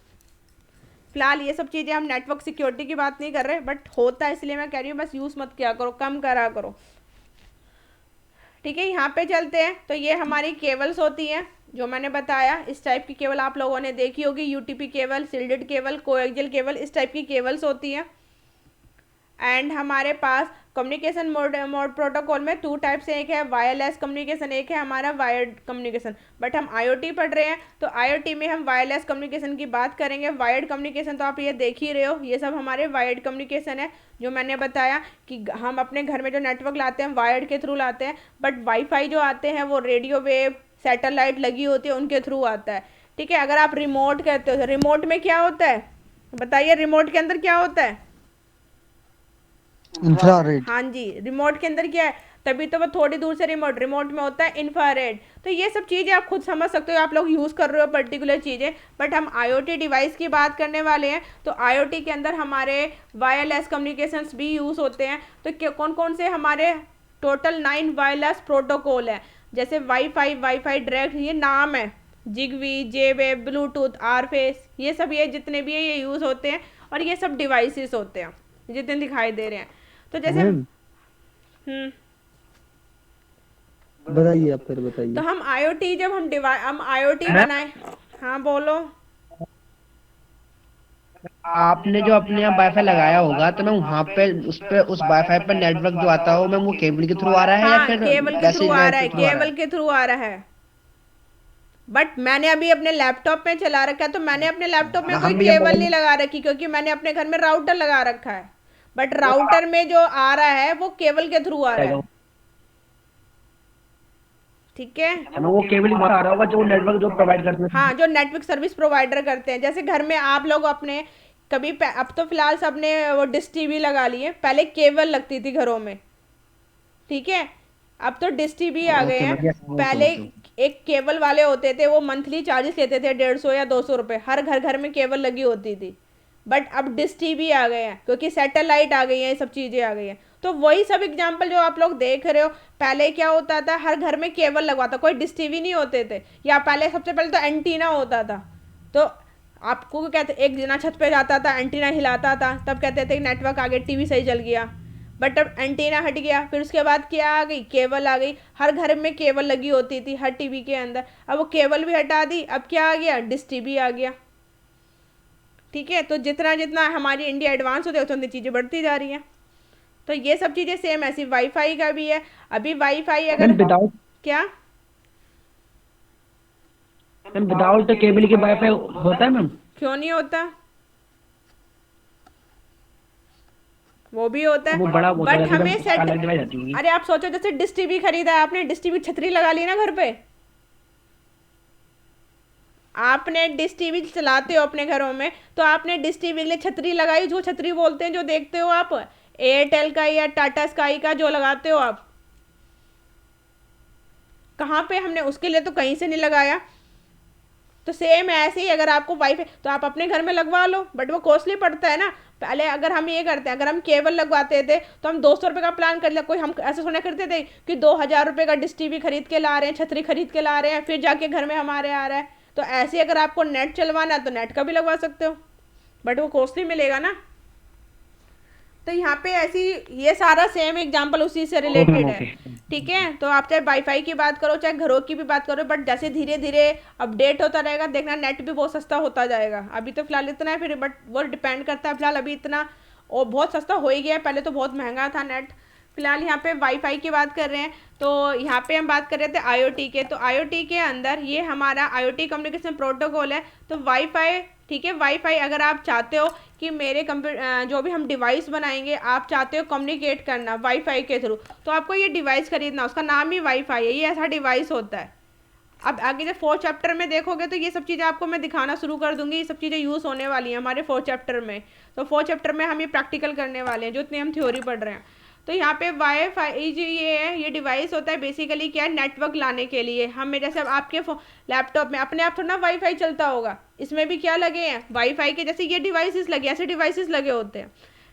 फिलहाल ये सब चीज़ें हम नेटवर्क सिक्योरिटी की बात नहीं कर रहे, बट होता है इसलिए मैं कह रही हूँ बस यूज़ मत किया करो, कम करा करो। ठीक है, यहाँ पे चलते हैं, तो ये हमारी केबल्स होती हैं जो मैंने बताया, इस टाइप की केबल आप लोगों ने देखी होगी, UTP cable, shielded cable, coaxial cable, इस टाइप की केबल्स होती हैं। एंड हमारे पास कम्युनिकेशन मोड प्रोटोकॉल में 2 टाइप से, एक है वायरलेस कम्युनिकेशन, एक है हमारा वायर्ड कम्युनिकेशन, बट हम IoT पढ़ रहे हैं तो IoT में हम वायरलेस कम्युनिकेशन की बात करेंगे। वायर्ड कम्युनिकेशन तो आप ये देख ही रहे हो, ये सब हमारे वायर्ड कम्युनिकेशन है, जो मैंने बताया कि हम अपने घर में जो नेटवर्क लाते हैं वायर्ड के थ्रू लाते हैं, बट वाईफाई जो आते हैं वो रेडियो वेव, सैटेलाइट लगी होती है उनके थ्रू आता है। ठीक है, अगर आप रिमोट कहते हो, रिमोट में क्या होता है बताइए, रिमोट के अंदर क्या होता है? इंफ्रारेड। हाँ जी, रिमोट के अंदर क्या है, तभी तो वो थोड़ी दूर से रिमोट में होता है इंफ्रारेड। तो ये सब चीज़ें आप खुद समझ सकते हो, आप लोग यूज़ कर रहे हो पर्टिकुलर चीज़ें, बट हम IoT डिवाइस की बात करने वाले हैं, तो IoT के अंदर हमारे वायरलेस कम्युनिकेशंस भी यूज़ होते हैं। तो कौन कौन से हमारे टोटल 9 वायरलेस प्रोटोकॉल हैं, जैसे वाईफाई डायरेक्ट, ये नाम है, जिगवी, जेवेव, ब्लूटूथ, आरफेस, ये सब, ये जितने भी हैं ये यूज़ होते हैं, और ये सब डिवाइसेस होते हैं जितने दिखाई दे रहे हैं। तो जैसे मैम बताइए, आप फिर तो बताइए। हम IoT, जब हम IoT है? बनाए, हाँ बोलो। आपने जो अपने यहाँ वाईफाई लगाया होगा तो मैं वहाँ पे उस वाईफाई पर नेटवर्क जो आता हो मैं वो केबल के थ्रू आ रहा है या हाँ, फिर केबल के थ्रू वैसे आ नेट रहा है, के थ्रू आ रहा केबल है? के थ्रू आ रहा है, बट मैंने अभी अपने लैपटॉप में चला रखा है, तो मैंने अपने लैपटॉप में कोई हम भी ये केबल नहीं लगा रखी, क्योंकि मैंने अपने घर में राउटर लगा रखा है, बट राउटर में जो आ रहा है वो केबल के थ्रू आ रहा है। ठीक है, मैं वो केबल वहाँ आ रहा होगा जो नेटवर्क जो प्रोवाइड करते हैं। हाँ, जो नेटवर्क सर्विस प्रोवाइडर करते हैं, जैसे घर में आप लोग अपने अब तो फिलहाल सबने वो डिश टीवी लगा लिए, पहले केबल लगती थी घरों में। ठीक है, अब तो डिश टीवी आ गए ओके, हैं। बढ़िया समझ पहले समझ गया। एक केबल वाले होते थे, वो मंथली चार्जेस लेते थे 150 या 200 रुपये, हर घर घर में केबल लगी होती थी। बट अब डिश टीवी आ गए हैं, क्योंकि सैटेलाइट आ गई हैं, ये सब चीज़ें आ गई हैं। तो वही सब एग्जाम्पल जो आप लोग देख रहे हो, पहले क्या होता था, हर घर में केबल लगवाता, कोई डिश टीवी नहीं होते थे, या पहले सबसे पहले तो एंटीना होता था। तो आपको कहते, एक जना छत पे जाता था, एंटीना हिलाता था, तब कहते थे नेटवर्क आ गया, टीवी सही चल गया। बट अब एंटीना हट गया, फिर उसके बाद क्या आ गई, केबल आ गई, हर घर में केबल लगी होती थी हर टीवी के अंदर, अब वो केबल भी हटा दी, अब क्या आ गया, डिश टीवी आ गया। ठीक है, तो जितना जितना हमारी इंडिया एडवांस होते उतनी चीज़ें बढ़ती जा रही हैं। तो ये सब चीज़ें सेम ऐसी वाईफाई का भी है। अभी वाईफाई अगर मैम विदाउट क्या, मैम विदाउट केबल के वाईफाई होता है मैम? क्यों नहीं होता, वो भी होता वो है, बड़ा होता बट है हमें सेट, अलग डिवाइस आती होगी। अरे आप सोचो, जैसे डिश टीवी खरीदा है आपने, डिश टीवी छतरी लगा ली ना घर पे, आपने डिश टीवी चलाते हो अपने घरों में, तो आपने डिश टीवी के लिए छतरी लगाई, जो छतरी बोलते हैं, जो देखते हो आप एयरटेल का या टाटा स्काई का जो लगाते हो आप, कहाँ पे हमने उसके लिए तो कहीं से नहीं लगाया। तो सेम ऐसे ही अगर आपको वाईफाई, तो आप अपने घर में लगवा लो, बट वो कॉस्टली पड़ता है ना। पहले अगर हम ये करते हैं, अगर हम केबल लगवाते थे तो हम 200 रुपये का प्लान कर लिया, कोई हम ऐसे सुना करते थे कि 2000 रुपये का डिश टीवी खरीद के ला रहे हैं, छतरी खरीद के ला रहे हैं, फिर जाके घर में हमारे आ रहा है। तो ऐसे अगर आपको नेट चलवाना है तो नेट का भी लगवा सकते हो, बट वो कॉस्टली मिलेगा ना। तो यहाँ पे ऐसी ये सारा सेम एग्जांपल उसी से रिलेटेड है, ठीक है। तो आप चाहे वाईफाई की बात करो चाहे घरों की भी बात करो, बट जैसे धीरे धीरे अपडेट होता रहेगा देखना नेट भी बहुत सस्ता होता जाएगा। अभी तो फिलहाल इतना है, फिर बट वो डिपेंड करता है, फिलहाल अभी इतना और बहुत सस्ता हो ही गया है, पहले तो बहुत महंगा था नेट। फिलहाल यहाँ पे वाईफाई की बात कर रहे हैं, तो यहाँ पे हम बात कर रहे थे आईओटी के। तो आईओटी के अंदर ये हमारा आईओटी कम्युनिकेशन प्रोटोकॉल है। तो वाईफाई, ठीक है, वाईफाई अगर आप चाहते हो कि मेरे कंप्यूटर जो भी हम डिवाइस बनाएंगे आप चाहते हो कम्युनिकेट करना वाईफाई के थ्रू, तो आपको ये डिवाइस खरीदना, उसका नाम ही वाईफाई है, ये ऐसा डिवाइस होता है। अब आगे जब 4th चैप्टर में देखोगे तो ये सब चीज़ें आपको मैं दिखाना शुरू कर दूंगी, ये सब चीज़ें यूज़ होने वाली हैं हमारे 4th चैप्टर में। तो 4th चैप्टर में हम ये प्रैक्टिकल करने वाले हैं जो इतनी हम थ्योरी पढ़ रहे हैं। तो यहाँ पे वाईफाई जो ये है, ये डिवाइस होता है बेसिकली क्या है, नेटवर्क लाने के लिए। हम जैसे अब आपके लैपटॉप में अपने आप थोड़ा ना वाईफाई चलता होगा, इसमें भी क्या लगे हैं, वाईफाई के जैसे ये डिवाइसेस लगे, ऐसे डिवाइसेस लगे होते हैं,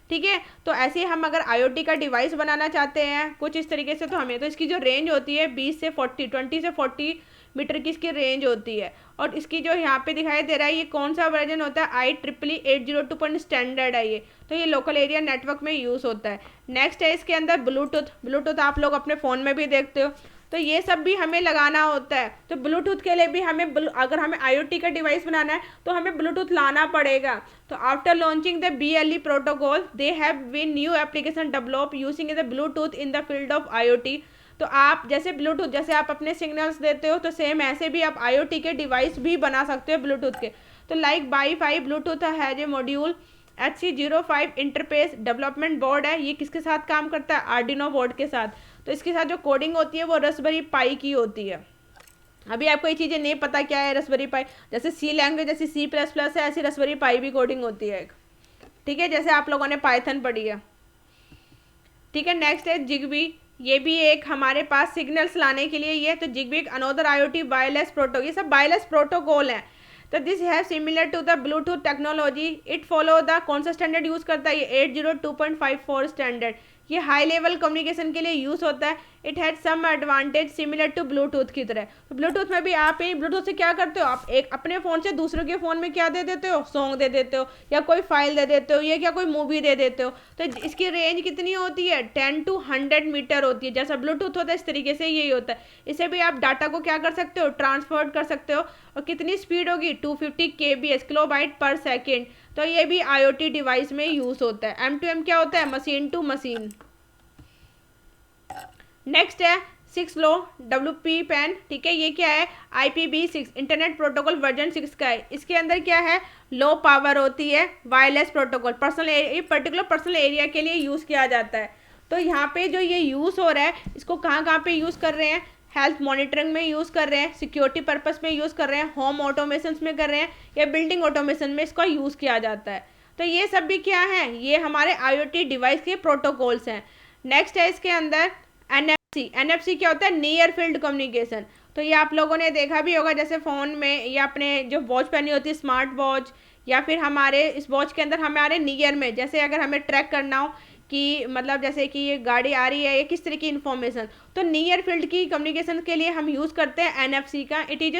ठीक है। तो ऐसे हम अगर आईओटी का डिवाइस बनाना चाहते हैं कुछ इस तरीके से, तो हमें तो इसकी जो रेंज होती है 20 से 40 मीटर की इसकी रेंज होती है। और इसकी जो यहाँ पे दिखाई दे रहा है ये कौन सा वर्जन होता है, IEEE 802 स्टैंडर्ड है ये। तो ये लोकल एरिया नेटवर्क में यूज़ होता है। नेक्स्ट है इसके अंदर ब्लूटूथ आप लोग अपने फ़ोन में भी देखते हो, तो ये सब भी हमें लगाना होता है। तो ब्लूटूथ के लिए भी हमें अगर हमें आईओटी का डिवाइस बनाना है तो हमें ब्लूटूथ लाना पड़ेगा। तो after launching the BLE protocol they have been new application develop using the Bluetooth in the field of IoT. तो आप जैसे ब्लूटूथ जैसे आप अपने सिग्नल्स देते हो, तो सेम ऐसे भी आप आईओटी के डिवाइस भी बना सकते हो ब्लूटूथ के। तो like wifi Bluetooth has a module HC05 interface development board है। ये किसके साथ काम करता है, आर्डिनो बोर्ड के साथ। तो इसके साथ जो कोडिंग होती है वो रास्पबेरी पाई की होती है। अभी आपको ये चीज़ें नहीं पता क्या है रास्पबेरी पाई, जैसे सी लैंग्वेज जैसे C++ है, ऐसी रास्पबेरी पाई भी कोडिंग होती है एक, ठीक है, जैसे आप लोगों ने पाइथन पढ़ी है, ठीक है। नेक्स्ट है जिगबी, ये भी एक हमारे पास सिग्नल्स लाने के लिए ये। तो जिगबी एक अनोदर आईओटी वायरलेस प्रोटोकॉल, ये सब वायरलेस प्रोटोकॉल है। तो दिस है similar to the Bluetooth technology, it follow the कौन सा स्टैंडर्ड यूज़ करता है, ये 802.54 स्टैंडर्ड। ये हाई लेवल कम्युनिकेशन के लिए यूज़ होता है। It had some advantage similar to Bluetooth की तरह। तो ब्लूटूथ में भी आप ही ब्लूटूथ से क्या करते हो, आप एक अपने फ़ोन से दूसरों के फ़ोन में क्या दे देते हो, सॉन्ग दे देते हो या कोई फाइल दे देते हो या क्या कोई मूवी दे देते हो। तो इसकी रेंज कितनी होती है, 10 to 100 मीटर होती है। जैसा ब्लूटूथ होता है इस तरीके से यही होता है। इससे भी आप डाटा को क्या कर सकते हो, ट्रांसफर कर सकते हो। और कितनी स्पीड होगी, 250 kbs किलोबाइट पर सेकेंड। तो ये भी आईओटी डिवाइस में यूज़ होता है। M2M क्या होता है, मशीन टू मशीन। नेक्स्ट है 6LoWPAN, ठीक है, ये क्या है, IPv6 इंटरनेट प्रोटोकॉल वर्जन 6 का है। इसके अंदर क्या है, लो पावर होती है, wireless protocol, particular personal area के लिए यूज़ किया जाता है। तो यहाँ पे जो ये यूज़ हो रहा है इसको कहाँ पे यूज़ कर रहे हैं, हेल्थ मॉनिटरिंग में यूज़ कर रहे हैं, सिक्योरिटी पर्पस में यूज़ कर रहे हैं, होम ऑटोमेशन में कर रहे हैं, या बिल्डिंग ऑटोमेशन में इसका यूज़ किया जाता है। तो ये सब भी क्या है, ये हमारे आईओटी डिवाइस के प्रोटोकॉल्स हैं। नेक्स्ट है इसके अंदर NFC क्या होता है, नियर फील्ड कम्युनिकेशन। तो ये आप लोगों ने देखा भी होगा, जैसे फ़ोन में या अपने जो वॉच पहनी होती है स्मार्ट वॉच, या फिर हमारे इस वॉच के अंदर हमारे नियर में, जैसे अगर हमें ट्रैक करना हो कि मतलब जैसे कि ये गाड़ी आ रही है या किस तरह की इन्फॉर्मेशन, तो नियर फील्ड की कम्युनिकेशन के लिए हम यूज़ करते हैं NFC का। It is